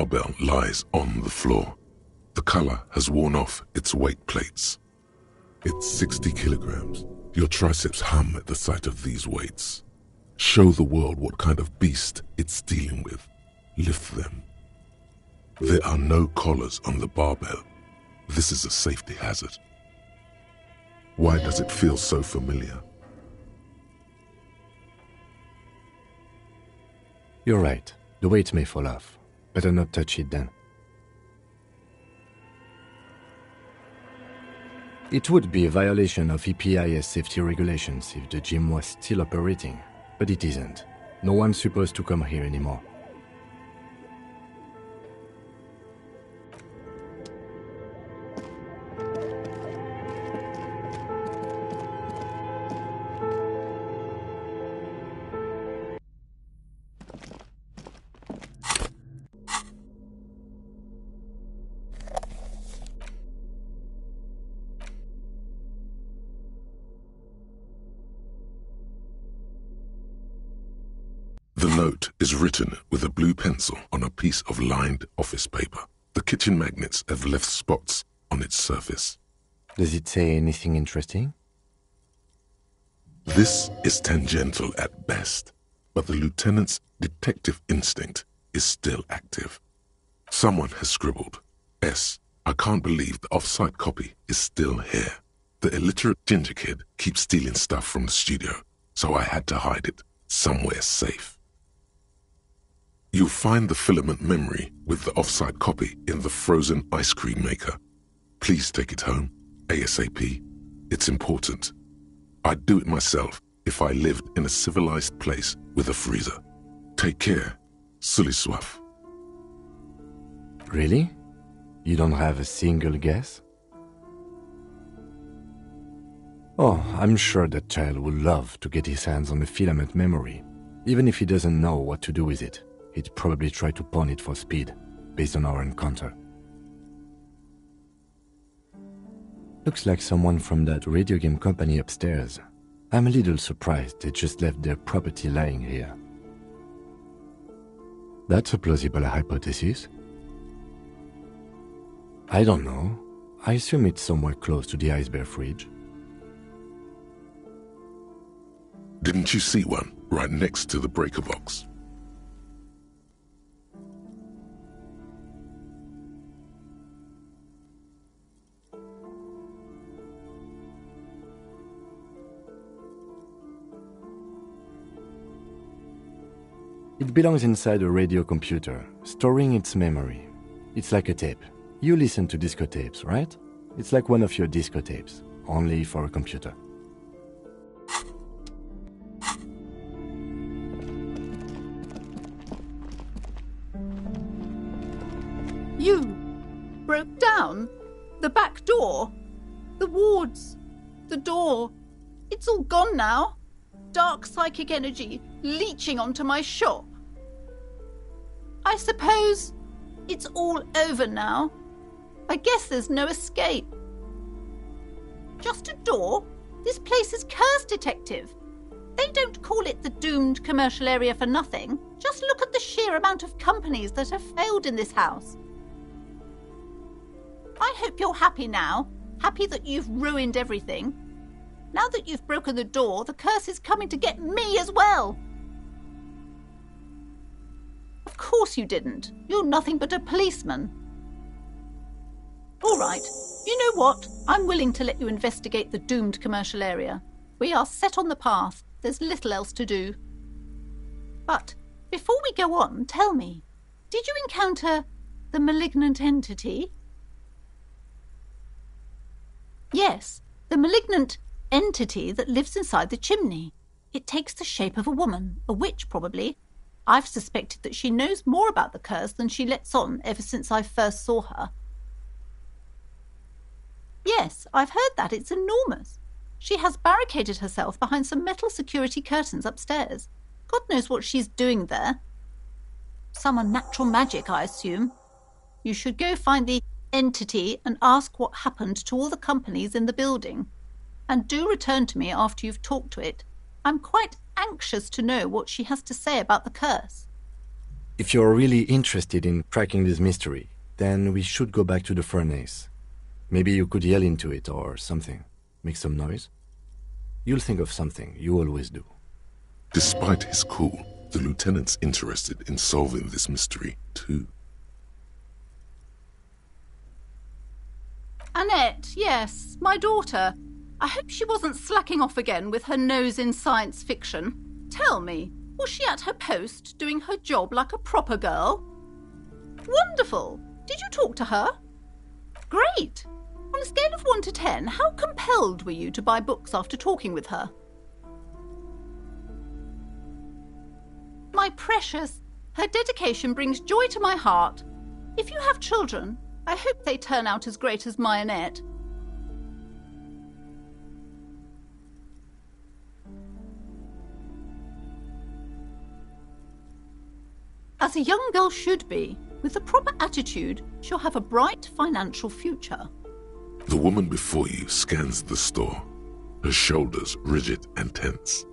[SPEAKER 2] barbell lies on the floor. The color has worn off its weight plates. It's 60 kilograms. Your triceps hum at the sight of these weights. Show the world what kind of beast it's dealing with. Lift them. There are no collars on the barbell. This is a safety hazard. Why does it feel so familiar?
[SPEAKER 4] You're right. The weight may fall off. Better not touch it then. It would be a violation of EPIS safety regulations if the gym was still operating, but it isn't. No one's supposed to come here anymore.
[SPEAKER 2] The note is written with a blue pencil on a piece of lined office paper. The kitchen magnets have left spots on its surface.
[SPEAKER 4] Does it say anything interesting?
[SPEAKER 2] This is tangential at best, but the lieutenant's detective instinct is still active. Someone has scribbled, S. I can't believe the off-site copy is still here. The illiterate ginger kid keeps stealing stuff from the studio, so I had to hide it somewhere safe. You'll find the filament memory with the off-site copy in the frozen ice cream maker. Please take it home, ASAP. It's important. I'd do it myself if I lived in a civilized place with a freezer. Take care, Sully Soif.
[SPEAKER 4] Really? You don't have a single guess? Oh, I'm sure that child would love to get his hands on the filament memory. Even if he doesn't know what to do with it, he'd probably try to pawn it for speed, based on our encounter. Looks like someone from that radio game company upstairs. I'm a little surprised they just left their property lying here. That's a plausible hypothesis. I don't know. I assume it's somewhere close to the Ice Bear fridge.
[SPEAKER 2] Didn't you see one right next to the breaker box?
[SPEAKER 4] It belongs inside a radio computer, storing its memory. It's like a tape. You listen to disco tapes, right? It's like one of your disco tapes, only for a computer.
[SPEAKER 5] You broke down the back door, the wards, the door. It's all gone now. Dark psychic energy leeching onto my shop. I suppose it's all over now. I guess there's no escape. Just a door? This place is cursed, Detective. They don't call it the doomed commercial area for nothing. Just look at the sheer amount of companies that have failed in this house. I hope you're happy now. Happy that you've ruined everything. Now that you've broken the door, the curse is coming to get me as well. Of course you didn't. You're nothing but a policeman. All right. You know what? I'm willing to let you investigate the doomed commercial area. We are set on the path. There's little else to do. But before we go on, tell me, did you encounter the malignant entity? Yes, the malignant entity that lives inside the chimney. It takes the shape of a woman, a witch probably. I've suspected that she knows more about the curse than she lets on ever since I first saw her. Yes, I've heard that. It's enormous. She has barricaded herself behind some metal security curtains upstairs. God knows what she's doing there. Some unnatural magic, I assume. You should go find the entity and ask what happened to all the companies in the building. And do return to me after you've talked to it. I'm quite anxious to know what she has to say about the curse.
[SPEAKER 4] If you're really interested in cracking this mystery, then we should go back to the furnace. Maybe you could yell into it or something. Make some noise. You'll think of something, you always do.
[SPEAKER 2] Despite his cool, the lieutenant's interested in solving this mystery too.
[SPEAKER 5] Annette, yes, my daughter. I hope she wasn't slacking off again with her nose in science fiction. Tell me, was she at her post doing her job like a proper girl? Wonderful! Did you talk to her? Great! On a scale of 1 to 10, how compelled were you to buy books after talking with her? My precious, her dedication brings joy to my heart. If you have children, I hope they turn out as great as my Annette. As a young girl should be, with the proper attitude, she'll have a bright financial future.
[SPEAKER 2] The woman before you scans the store, her shoulders rigid and tense.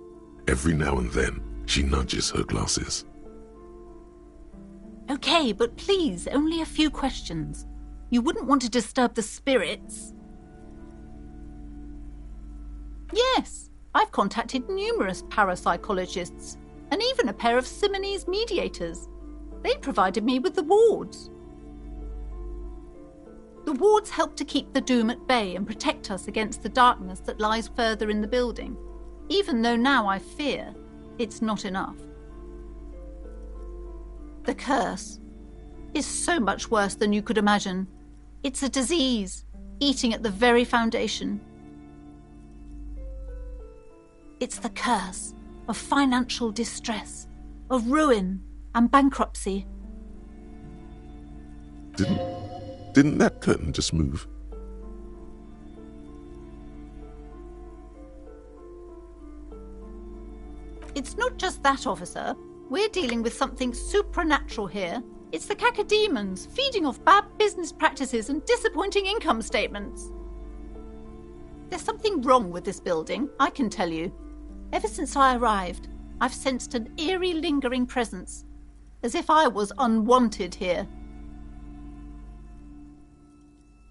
[SPEAKER 2] Every now and then, she nudges her glasses.
[SPEAKER 5] Okay, but please, only a few questions. You wouldn't want to disturb the spirits. Yes, I've contacted numerous parapsychologists, and even a pair of Simonese mediators. They provided me with the wards. The wards help to keep the doom at bay and protect us against the darkness that lies further in the building, even though now I fear it's not enough. The curse is so much worse than you could imagine. It's a disease, eating at the very foundation. It's the curse of financial distress, of ruin and bankruptcy.
[SPEAKER 2] Didn't that curtain just move?
[SPEAKER 5] It's not just that, officer. We're dealing with something supernatural here. It's the cacodemons feeding off bad business practices and disappointing income statements. There's something wrong with this building, I can tell you. Ever since I arrived, I've sensed an eerie lingering presence, as if I was unwanted here.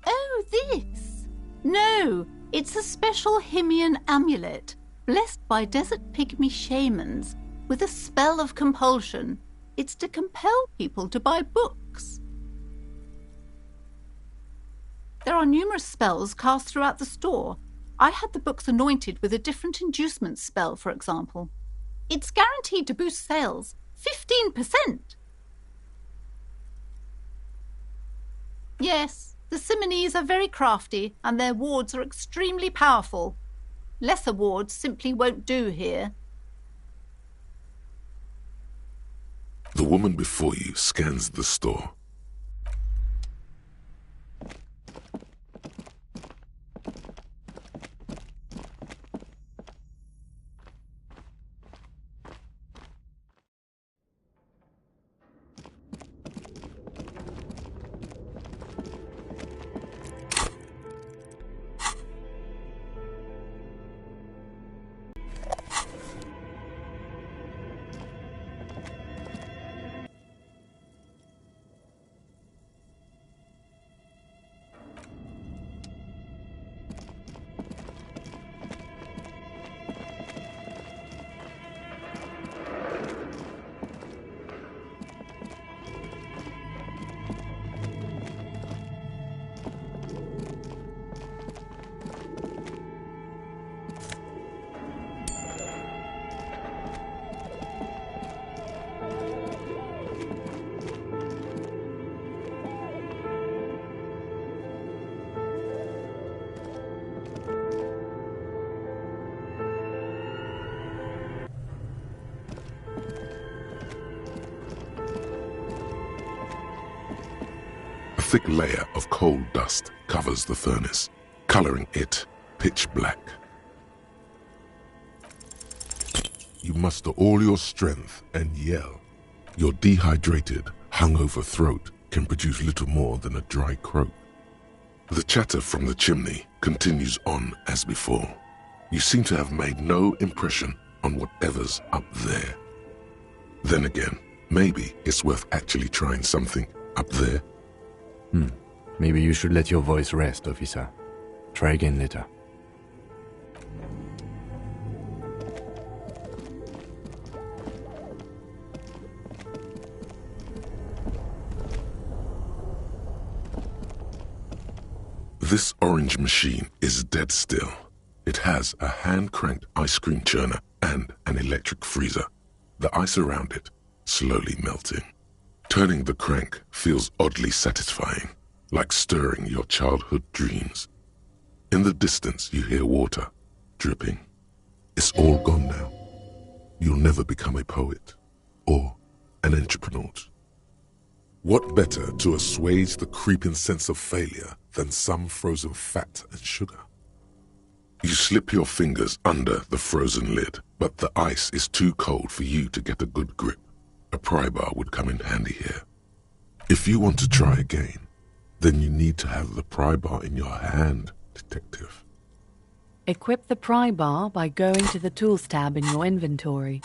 [SPEAKER 5] Oh, this? No, it's a special Himian amulet, blessed by desert pygmy shamans, with a spell of compulsion. It's to compel people to buy books. There are numerous spells cast throughout the store. I had the books anointed with a different inducement spell, for example. It's guaranteed to boost sales 15%. Yes, the Simonese are very crafty, and their wards are extremely powerful. Lesser wards simply won't do here.
[SPEAKER 2] The woman before you scans the store. A thick layer of coal dust covers the furnace, coloring it pitch black. You muster all your strength and yell. Your dehydrated, hungover throat can produce little more than a dry croak. The chatter from the chimney continues on as before. You seem to have made no impression on whatever's up there. Then again, Maybe it's worth actually trying something up there.
[SPEAKER 4] Maybe you should let your voice rest, officer. Try again later.
[SPEAKER 2] This orange machine is dead still. It has a hand-cranked ice cream churner and an electric freezer. The ice around it slowly melting. Turning the crank feels oddly satisfying, like stirring your childhood dreams. In the distance you hear water dripping. It's all gone now. You'll never become a poet or an entrepreneur. What better to assuage the creeping sense of failure than some frozen fat and sugar? You slip your fingers under the frozen lid, but the ice is too cold for you to get a good grip. A pry bar would come in handy here. If you want to try again, then you need to have the pry bar in your hand, detective.
[SPEAKER 7] Equip the pry bar by going to the Tools tab in your inventory.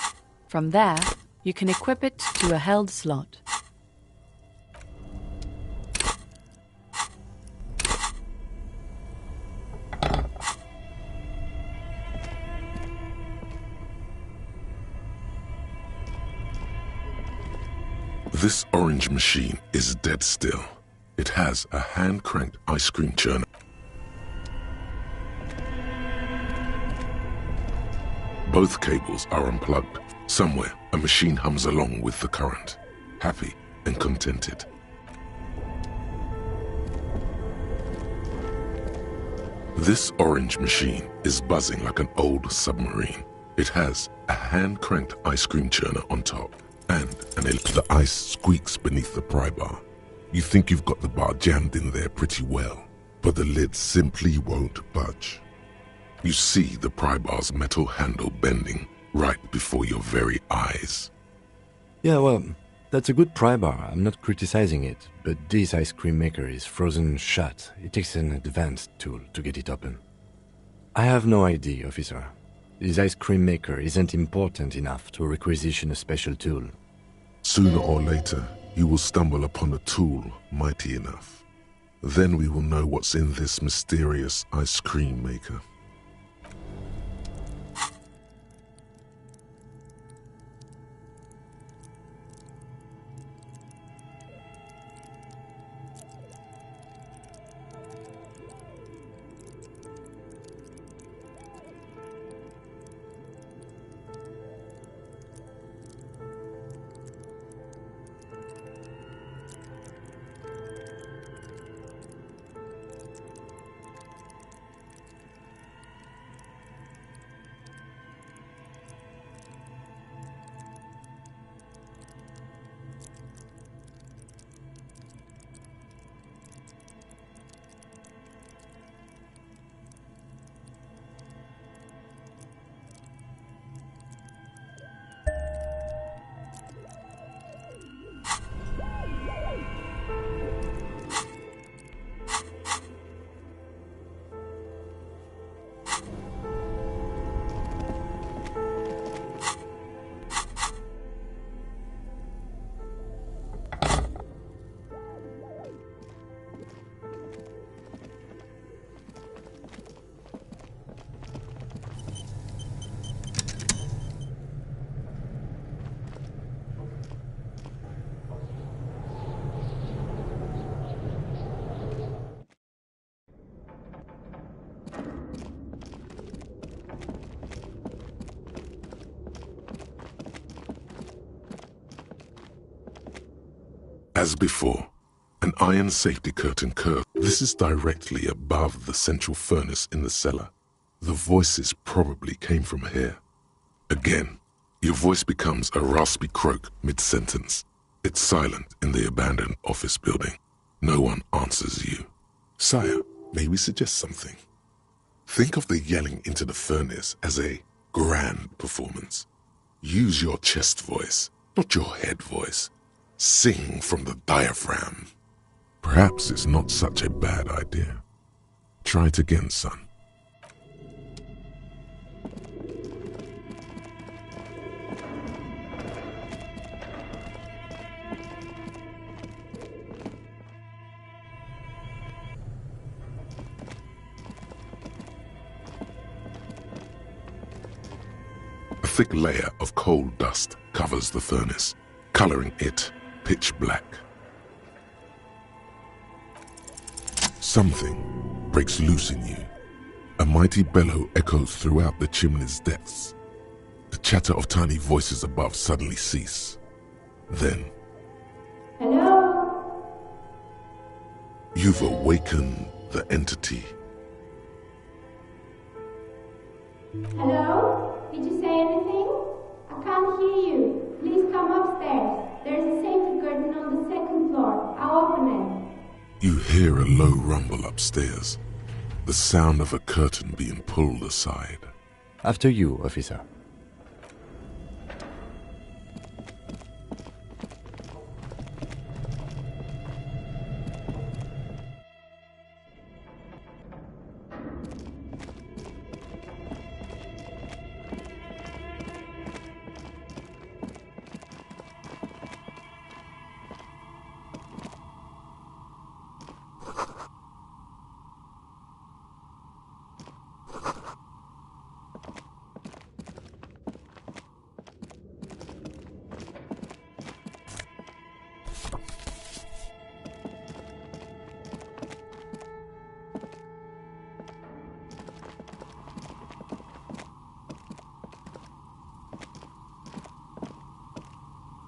[SPEAKER 7] From there, you can equip it to a held slot.
[SPEAKER 2] This orange machine is dead still. It has a hand-cranked ice cream churner. Both cables are unplugged. Somewhere, a machine hums along with the current, happy and contented. This orange machine is buzzing like an old submarine. It has a hand-cranked ice cream churner on top, and the ice squeaks beneath the pry bar. You think you've got the bar jammed in there pretty well, but the lid simply won't budge. You see the pry bar's metal handle bending right before your very eyes.
[SPEAKER 4] Yeah, well, that's a good pry bar. I'm not criticizing it, but this ice cream maker is frozen shut. It takes an advanced tool to get it open. I have no idea, officer. This ice cream maker isn't important enough to requisition a special tool.
[SPEAKER 2] Sooner or later, you will stumble upon a tool mighty enough. Then we will know what's in this mysterious ice cream maker. As before, an iron safety curtain curves. This is directly above the central furnace in the cellar. The voices probably came from here. Again, your voice becomes a raspy croak mid-sentence. It's silent in the abandoned office building. No one answers you. Sire, may we suggest something? Think of the yelling into the furnace as a grand performance. Use your chest voice, not your head voice. Sing from the diaphragm. Perhaps it's not such a bad idea. Try it again, son. thick layer of coal dust covers the furnace, coloring it pitch black. Something breaks loose in you. A mighty bellow echoes throughout the chimney's depths. The chatter of tiny voices above suddenly cease. Then,
[SPEAKER 8] Hello?
[SPEAKER 2] you've awakened the entity.
[SPEAKER 8] Hello? Did you say anything? I can't hear you. Please come upstairs. There's a safety curtain on the second floor. I'll open it.
[SPEAKER 2] You hear a low rumble upstairs, the sound of a curtain being pulled aside.
[SPEAKER 4] After you, officer.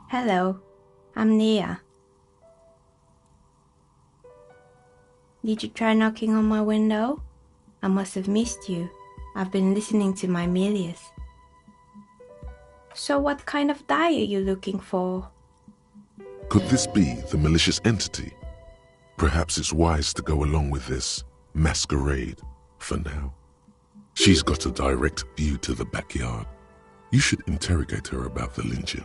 [SPEAKER 8] Hello, I'm Nia. Did you try knocking on my window? I must have missed you. I've been listening to my Milius. So what kind of die are you looking for?
[SPEAKER 2] Could this be the malicious entity? Perhaps it's wise to go along with this masquerade for now. She's got a direct view to the backyard. You should interrogate her about the lynching.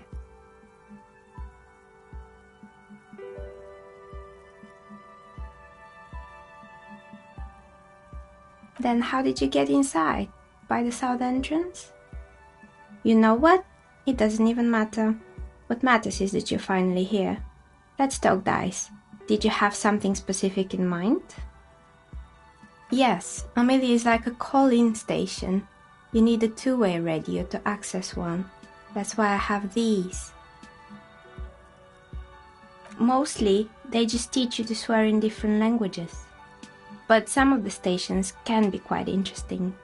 [SPEAKER 8] Then how did you get inside? By the south entrance? You know what? It doesn't even matter. What matters is that you're finally here. Let's talk dice. Did you have something specific in mind? Yes, Amelia is like a call-in station. You need a two-way radio to access one. That's why I have these. Mostly, they just teach you to swear in different languages. But some of the stations can be quite interesting.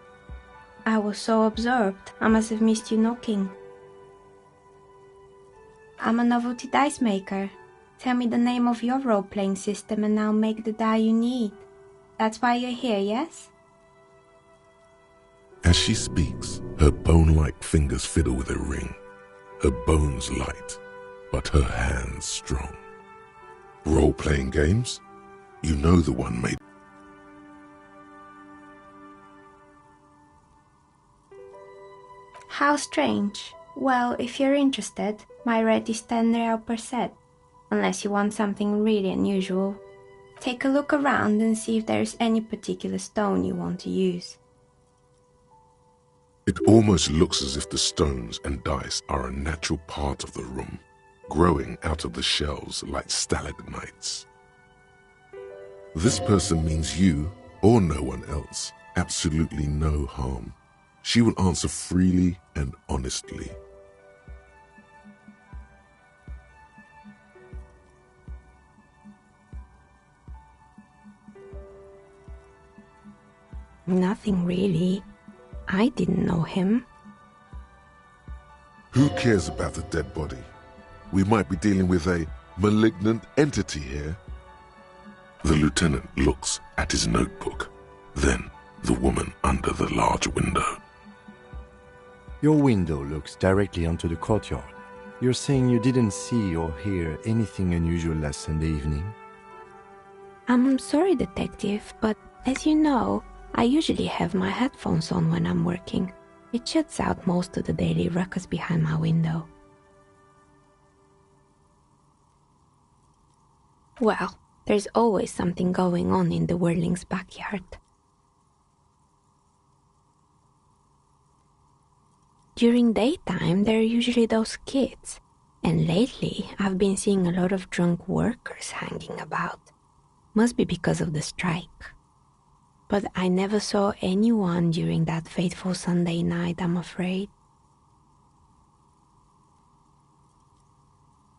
[SPEAKER 8] I was so absorbed, I must have missed you knocking. I'm a novelty dice maker. Tell me the name of your role-playing system and I'll make the die you need. That's why you're here, yes?
[SPEAKER 2] As she speaks, her bone-like fingers fiddle with a ring. Her bones light, but her hands strong. Role-playing games? You know the one made.
[SPEAKER 8] How strange. Well, if you're interested, my rate is 10 real per set, unless you want something really unusual. Take a look around and see if there's any particular stone you want to use.
[SPEAKER 2] It almost looks as if the stones and dice are a natural part of the room, growing out of the shelves like stalagmites. This person means you, or no one else, absolutely no harm. She will answer freely and honestly.
[SPEAKER 8] Nothing really. I didn't know him.
[SPEAKER 2] Who cares about the dead body? We might be dealing with a malignant entity here. The lieutenant looks at his notebook, then the woman under the large window.
[SPEAKER 4] Your window looks directly onto the courtyard. You're saying you didn't see or hear anything unusual last Sunday evening?
[SPEAKER 8] I'm sorry, detective, but as you know, I usually have my headphones on when I'm working. It shuts out most of the daily ruckus behind my window. Well, there's always something going on in the Whirling's backyard. During daytime, there are usually those kids, and lately I've been seeing a lot of drunk workers hanging about. Must be because of the strike. But I never saw anyone during that fateful Sunday night, I'm afraid.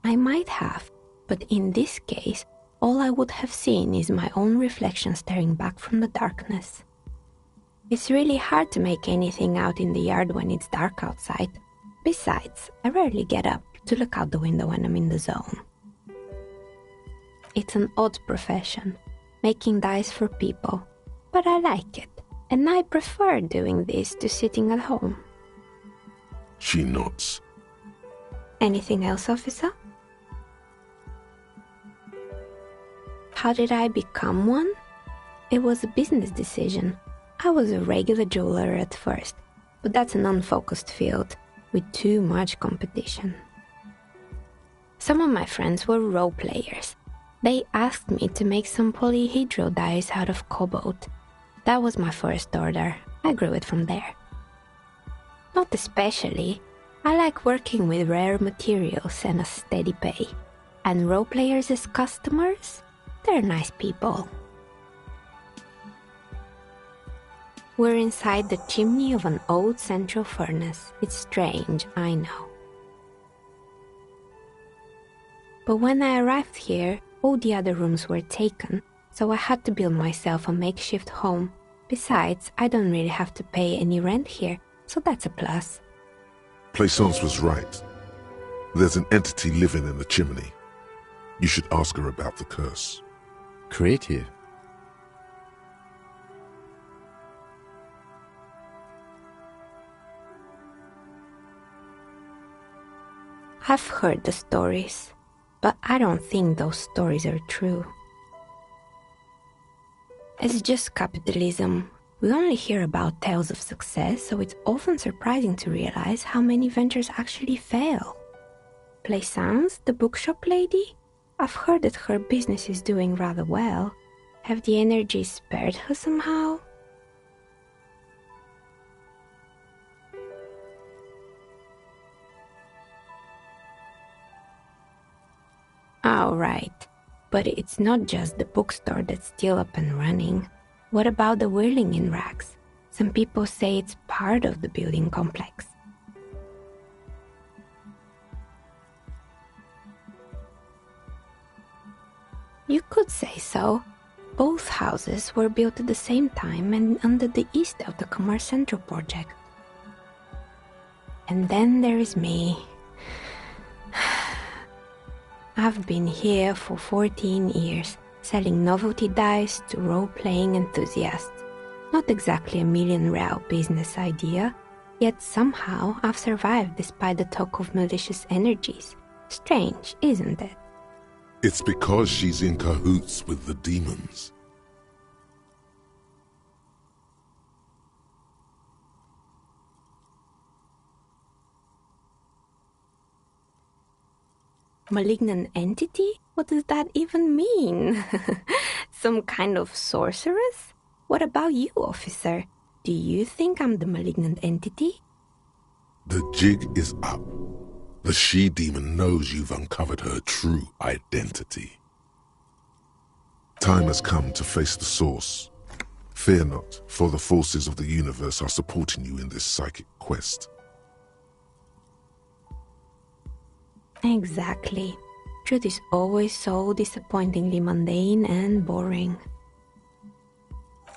[SPEAKER 8] I might have, but in this case, all I would have seen is my own reflection staring back from the darkness. It's really hard to make anything out in the yard when it's dark outside. Besides, I rarely get up to look out the window when I'm in the zone. It's an odd profession, making dice for people, but I like it, and I prefer doing this to sitting at home.
[SPEAKER 2] She nods.
[SPEAKER 8] Anything else, officer? How did I become one? It was a business decision. I was a regular jeweler at first, but that's an unfocused field with too much competition. Some of my friends were role players. They asked me to make some polyhedral dice out of cobalt. That was my first order. I grew it from there. Not especially. I like working with rare materials and a steady pay. And role players as customers? They're nice people. We're inside the chimney of an old central furnace. It's strange, I know. But when I arrived here, all the other rooms were taken, so I had to build myself a makeshift home. Besides, I don't really have to pay any rent here, so that's a plus.
[SPEAKER 2] Plaisance was right. There's an entity living in the chimney. You should ask her about the curse.
[SPEAKER 4] Creative.
[SPEAKER 8] I've heard the stories, but I don't think those stories are true. It's just capitalism. We only hear about tales of success, so it's often surprising to realize how many ventures actually fail. Plaisance, the bookshop lady? I've heard that her business is doing rather well. Have the energy spared her somehow? Oh, right. But it's not just the bookstore that's still up and running. What about the whirling in rags? Some people say it's part of the building complex. You could say so. Both houses were built at the same time and under the East of the Commerce Central project. And then there is me. I've been here for 14 years, selling novelty dice to role-playing enthusiasts. Not exactly a million-real business idea, yet somehow I've survived despite the talk of malicious energies. Strange, isn't it?
[SPEAKER 2] It's because she's in cahoots with the demons.
[SPEAKER 8] Malignant entity? What does that even mean? Some kind of sorceress? What about you, officer? Do you think I'm the malignant entity?
[SPEAKER 2] The jig is up. The she-demon knows you've uncovered her true identity. Time has come to face the source. Fear not, for the forces of the universe are supporting you in this psychic quest.
[SPEAKER 8] Exactly. Truth is always so disappointingly mundane and boring.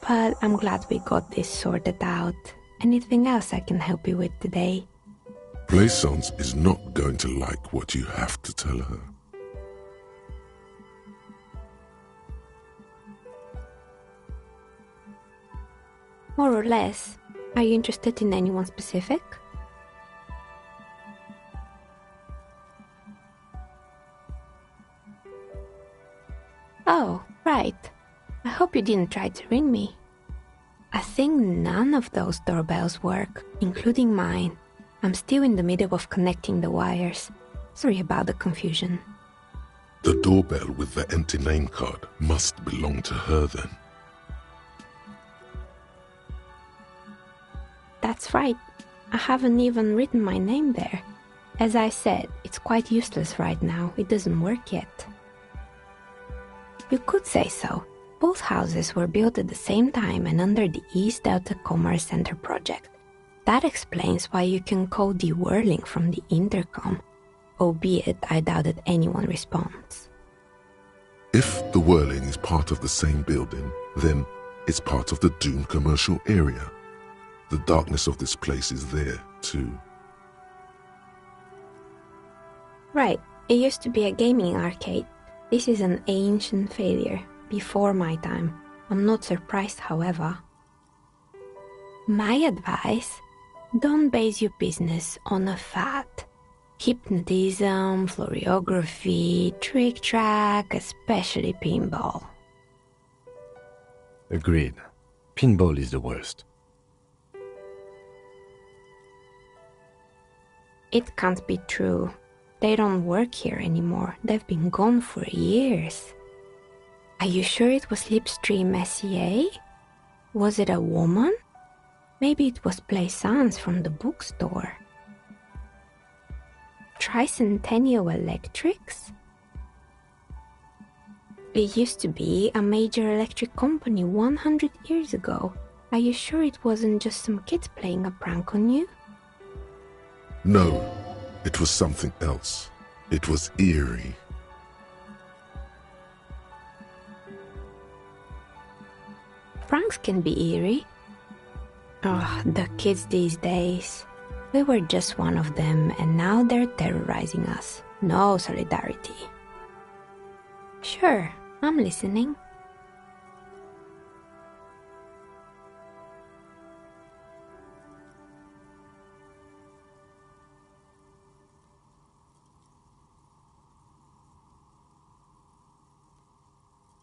[SPEAKER 8] But I'm glad we got this sorted out. Anything else I can help you with today?
[SPEAKER 2] Plaisance is not going to like what you have to tell her.
[SPEAKER 8] More or less. Are you interested in anyone specific? Oh, right. I hope you didn't try to ring me. I think none of those doorbells work, including mine. I'm still in the middle of connecting the wires. Sorry about the confusion.
[SPEAKER 2] The doorbell with the empty name card must belong to her then.
[SPEAKER 8] That's right. I haven't even written my name there. As I said, it's quite useless right now. It doesn't work yet. You could say so. Both houses were built at the same time and under the East Delta Commerce Center project. That explains why you can call the whirling from the intercom. albeit I doubt that anyone responds.
[SPEAKER 2] If the whirling is part of the same building, then it's part of the Dune commercial area. The darkness of this place is there, too.
[SPEAKER 8] Right, it used to be a gaming arcade. This is an ancient failure, before my time. I'm not surprised, however. My advice, don't base your business on a fad. Hypnotism, floriography, trick-track, especially pinball.
[SPEAKER 4] Agreed. Pinball is the worst.
[SPEAKER 8] It can't be true. They don't work here anymore. They've been gone for years. Are you sure it was Slipstream SEA? Was it a woman? Maybe it was Plaisance from the Bookstore. Tricentennial Electrics? It used to be a major electric company 100 years ago. Are you sure it wasn't just some kids playing a prank on you?
[SPEAKER 2] No, it was something else. It was eerie.
[SPEAKER 8] Pranks can be eerie. Oh, the kids these days. We were just one of them, and now they're terrorizing us. No solidarity. Sure, I'm listening.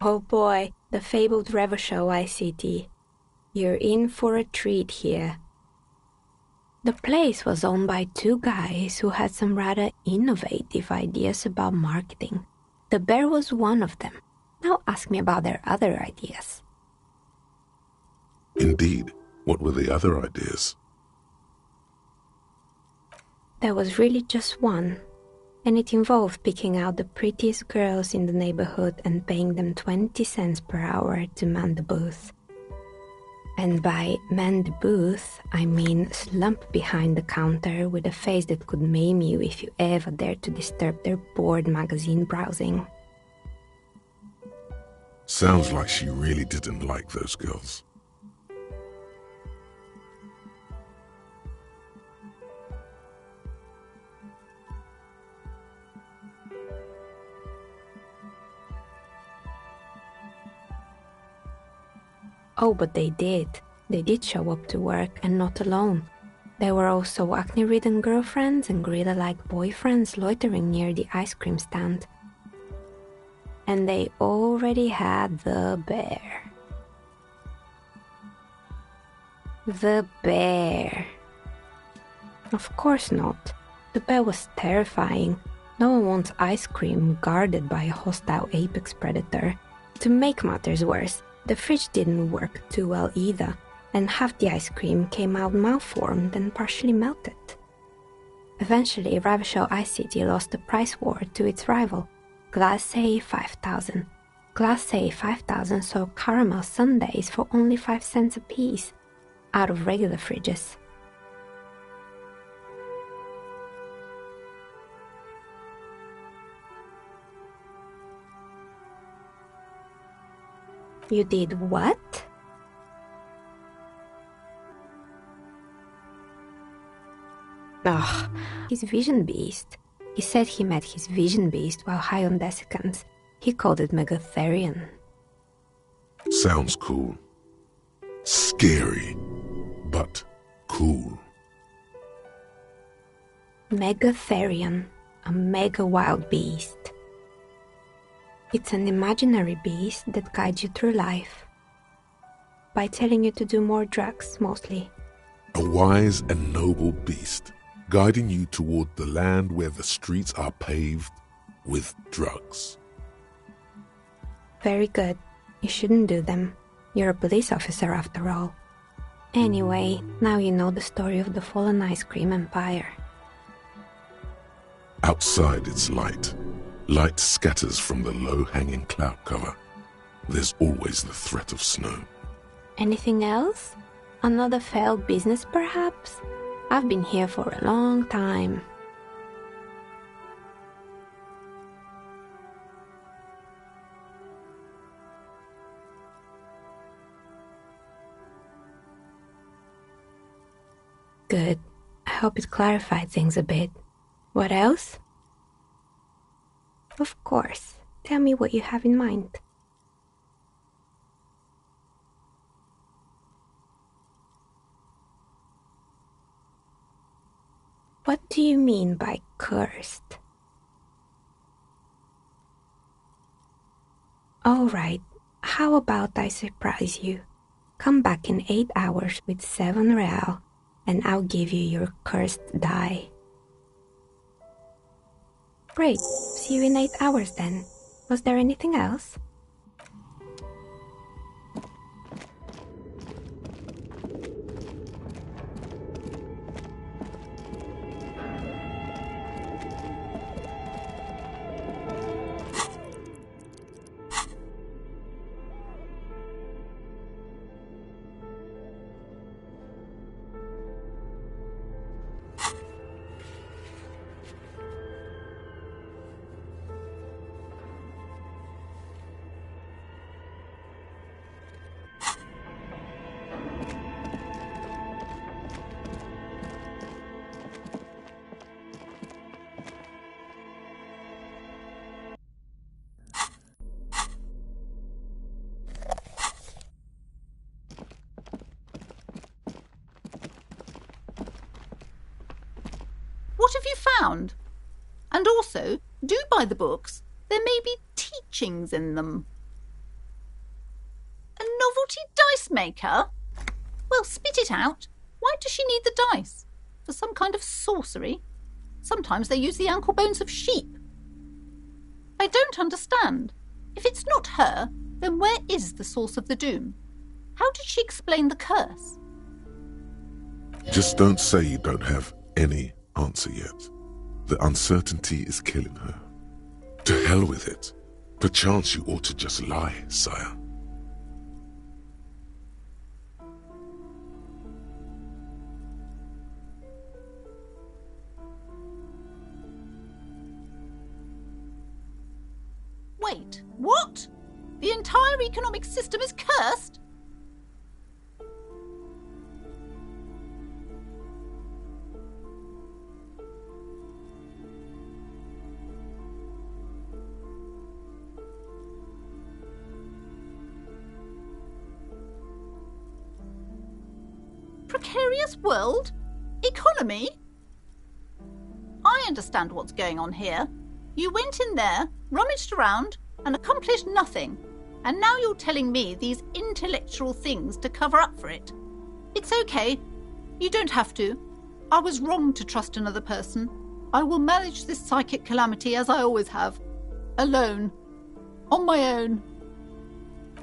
[SPEAKER 8] Oh boy, the fabled Revachol ICT. You're in for a treat here. The place was owned by two guys who had some rather innovative ideas about marketing. The bear was one of them. Now ask me about their other ideas.
[SPEAKER 2] Indeed. What were the other ideas?
[SPEAKER 8] There was really just one, and it involved picking out the prettiest girls in the neighborhood and paying them 20 cents per hour to man the booth. And by man the booth, I mean slump behind the counter with a face that could maim you if you ever dared to disturb their bored magazine browsing.
[SPEAKER 2] Sounds like she really didn't like those girls.
[SPEAKER 8] Oh, but they did. They did show up to work, and not alone. There were also acne-ridden girlfriends and gorilla-like boyfriends loitering near the ice cream stand. And they already had the bear. The bear. Of course not. The bear was terrifying. No one wants ice cream guarded by a hostile apex predator. To make matters worse, the fridge didn't work too well either, and half the ice cream came out malformed and partially melted. Eventually, Revachol ICT lost the price war to its rival, Glacé 5000. Glacé 5000 sold caramel sundaes for only 5 cents a piece, out of regular fridges. You did what? Ugh, his vision beast. He said he met his vision beast while high on desiccants. He called it Megatherion.
[SPEAKER 2] Sounds cool. Scary, but cool.
[SPEAKER 8] Megatherion, a mega wild beast. It's an imaginary beast that guides you through life. By telling you to do more drugs, mostly.
[SPEAKER 2] A wise and noble beast, guiding you toward the land where the streets are paved with drugs.
[SPEAKER 8] Very good. You shouldn't do them. You're a police officer after all. Anyway, now you know the story of the fallen ice cream empire.
[SPEAKER 2] Outside it's light. Light scatters from the low-hanging cloud cover. There's always the threat of snow.
[SPEAKER 8] Anything else? Another failed business, perhaps? I've been here for a long time. Good. I hope it clarified things a bit. What else? Of course. Tell me what you have in mind. What do you mean by cursed? All right, how about I surprise you? Come back in 8 hours with 7 real, and I'll give you your cursed die. Great, see you in 8 hours then. Was there anything else?
[SPEAKER 5] What have you found? And also, do buy the books. There may be teachings in them. A novelty dice maker? Well, spit it out. Why does she need the dice? For some kind of sorcery? Sometimes they use the ankle bones of sheep. I don't understand. If it's not her, then where is the source of the doom? How did she explain the curse?
[SPEAKER 2] Just don't say you don't have any answer yet. The uncertainty is killing her. To hell with it. Perchance you ought to just lie, sire.
[SPEAKER 5] Wait, what? The entire economic system is cursed? Precarious world? Economy? I understand what's going on here. You went in there, rummaged around, and accomplished nothing. And now you're telling me these intellectual things to cover up for it. It's okay. You don't have to. I was wrong to trust another person. I will manage this psychic calamity as I always have. Alone. On my own.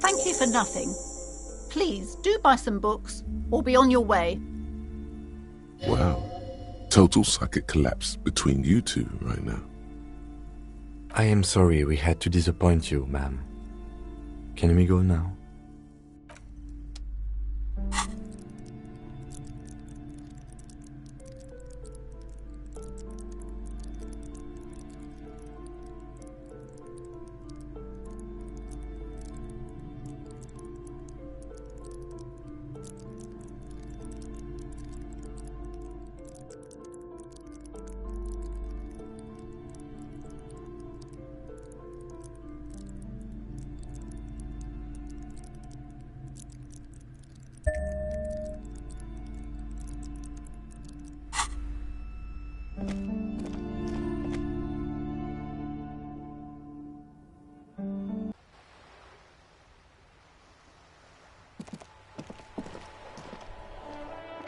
[SPEAKER 5] Thank you for nothing. Please, do buy some books, or be on your way.
[SPEAKER 2] Wow. Total psychic collapse between you two right now.
[SPEAKER 4] I am sorry we had to disappoint you, ma'am. Can we go now?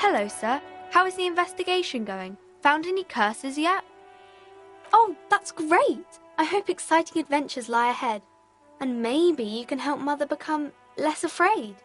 [SPEAKER 1] Hello, sir. How is the investigation going? Found any curses yet? Oh, that's great! I hope exciting adventures lie ahead. And maybe you can help Mother become less afraid.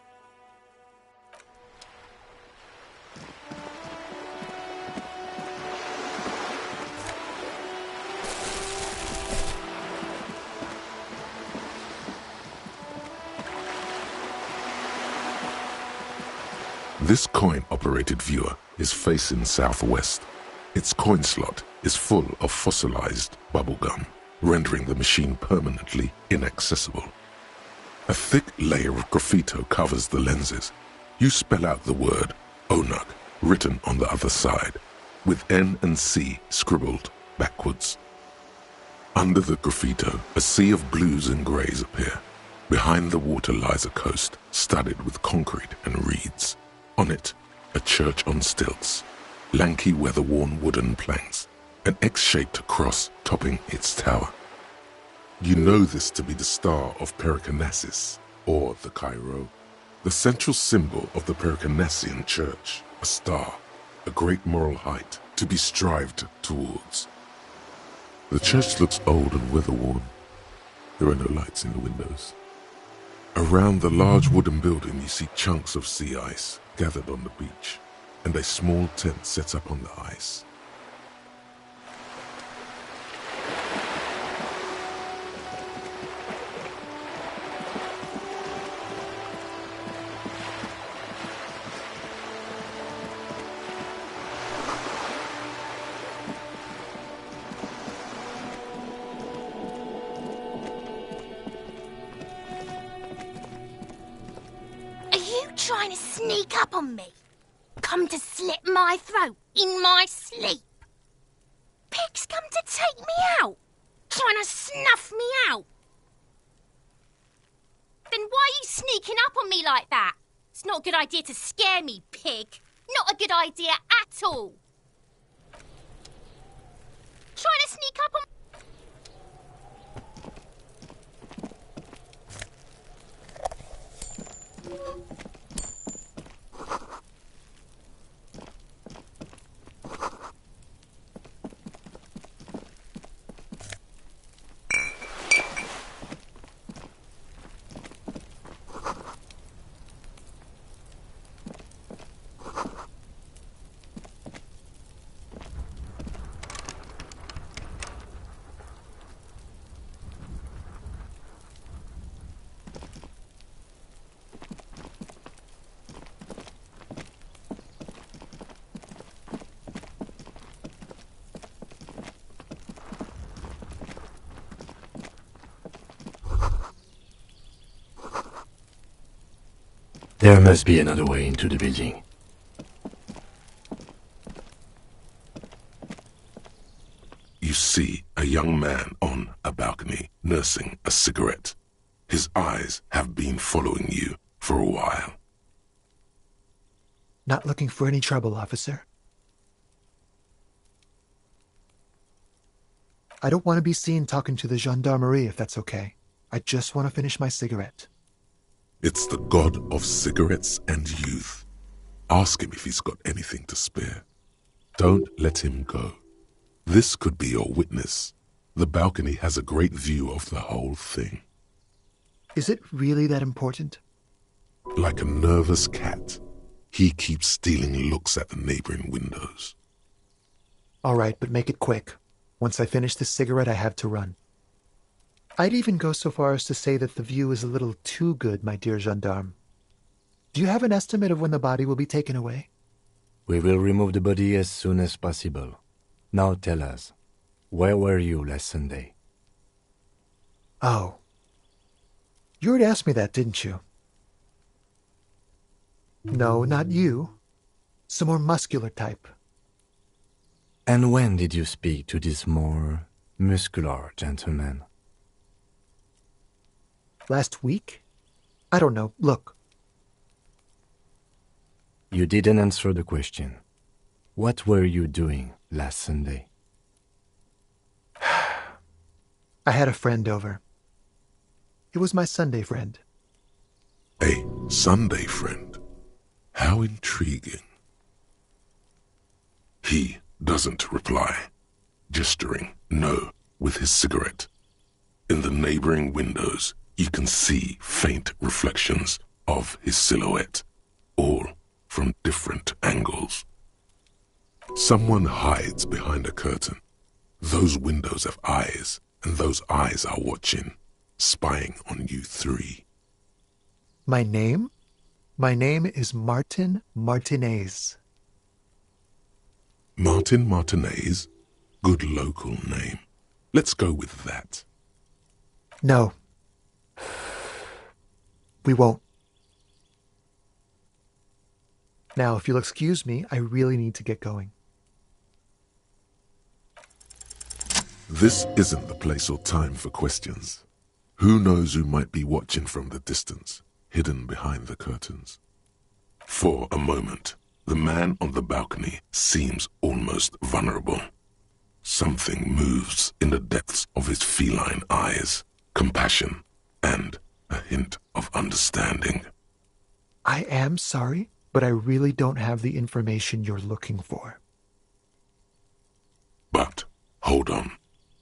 [SPEAKER 2] This coin-operated viewer is facing southwest. Its coin slot is full of fossilized bubblegum, rendering the machine permanently inaccessible. A thick layer of graffito covers the lenses. You spell out the word Onuk written on the other side, with N and C scribbled backwards. Under the graffito, a sea of blues and greys appear. Behind the water lies a coast studded with concrete and reeds. On it, a church on stilts, lanky weather-worn wooden planks, an X-shaped cross topping its tower. You know this to be the star of Pericarnassus, or the Cairo, the central symbol of the Pericarnassian church, a star, a great moral height to be strived towards. The church looks old and weather-worn. There are no lights in the windows. Around the large wooden building you see chunks of sea ice gathered on the beach, and a small tent set up on the ice.
[SPEAKER 9] Trying to sneak up on me? Come to slit my throat in my sleep? Pigs come to take me out? Trying to snuff me out? Then why are you sneaking up on me like that? It's not a good idea to scare me, pig. Not a good idea at all. Trying to sneak up on me.
[SPEAKER 4] There must be another way into the building.
[SPEAKER 2] You see a young man on a balcony nursing a cigarette. His eyes have been following you for a while.
[SPEAKER 10] Not looking for any trouble, officer. I don't want to be seen talking to the gendarmerie, if that's okay. I just want to finish my cigarette.
[SPEAKER 2] It's the god of cigarettes and youth. Ask him if he's got anything to spare. Don't let him go. This could be your witness. The balcony has a great view of the whole thing.
[SPEAKER 10] Is it really that important?
[SPEAKER 2] Like a nervous cat, he keeps stealing looks at the neighboring windows.
[SPEAKER 10] All right, but make it quick. Once I finish this cigarette, I have to run. I'd even go so far as to say that the view is a little too good, my dear gendarme. Do you have an estimate of when the body will be taken away?
[SPEAKER 4] We will remove the body as soon as possible. Now tell us, where were you last Sunday?
[SPEAKER 10] Oh. You already asked me that, didn't you? No, not you. Some more muscular type.
[SPEAKER 4] And when did you speak to this more muscular gentleman?
[SPEAKER 10] Last week? I don't know. Look.
[SPEAKER 4] You didn't answer the question. What were you doing last Sunday?
[SPEAKER 10] I had a friend over. It was my Sunday friend.
[SPEAKER 2] A Sunday friend? How intriguing. He doesn't reply, gesturing no with his cigarette. In the neighboring windows, you can see faint reflections of his silhouette, all from different angles. Someone hides behind a curtain. Those windows have eyes, and those eyes are watching, spying on you three.
[SPEAKER 10] My name? My name is Martin Martinez.
[SPEAKER 2] Martin Martinez? Good local name. Let's go with that.
[SPEAKER 10] No. We won't. Now, if you'll excuse me, I really need to get going.
[SPEAKER 2] This isn't the place or time for questions. Who knows who might be watching from the distance, hidden behind the curtains? For a moment, the man on the balcony seems almost vulnerable. Something moves in the depths of his feline eyes, compassion, and a hint of understanding.
[SPEAKER 10] I am sorry, but I really don't have the information you're looking for.
[SPEAKER 2] But, hold on,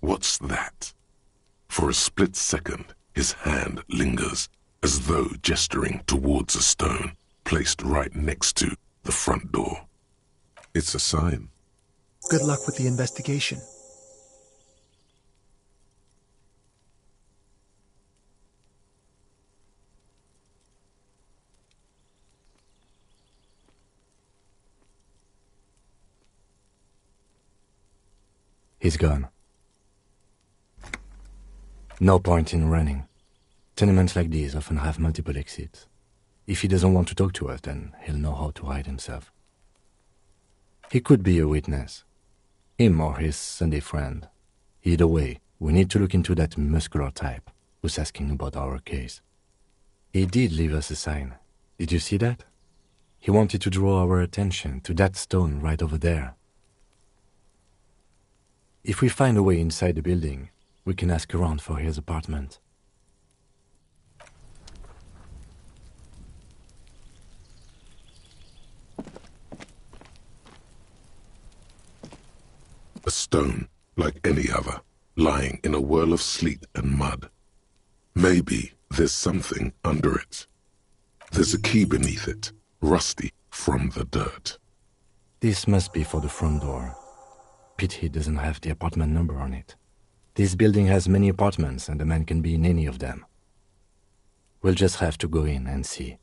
[SPEAKER 2] what's that? For a split second, his hand lingers, as though gesturing towards a stone placed right next to the front door. It's a sign.
[SPEAKER 10] Good luck with the investigation.
[SPEAKER 4] He's gone. No point in running. Tenements like these often have multiple exits. If he doesn't want to talk to us, then he'll know how to hide himself. He could be a witness. Him or his Sunday friend. Either way, we need to look into that muscular type who's asking about our case. He did leave us a sign. Did you see that? He wanted to draw our attention to that stone right over there. If we find a way inside the building, we can ask around for his apartment.
[SPEAKER 2] A stone, like any other, lying in a whirl of sleet and mud. Maybe there's something under it. There's a key beneath it, rusty from the dirt.
[SPEAKER 4] This must be for the front door. Pity it doesn't have the apartment number on it. This building has many apartments and the man can be in any of them. We'll just have to go in and see.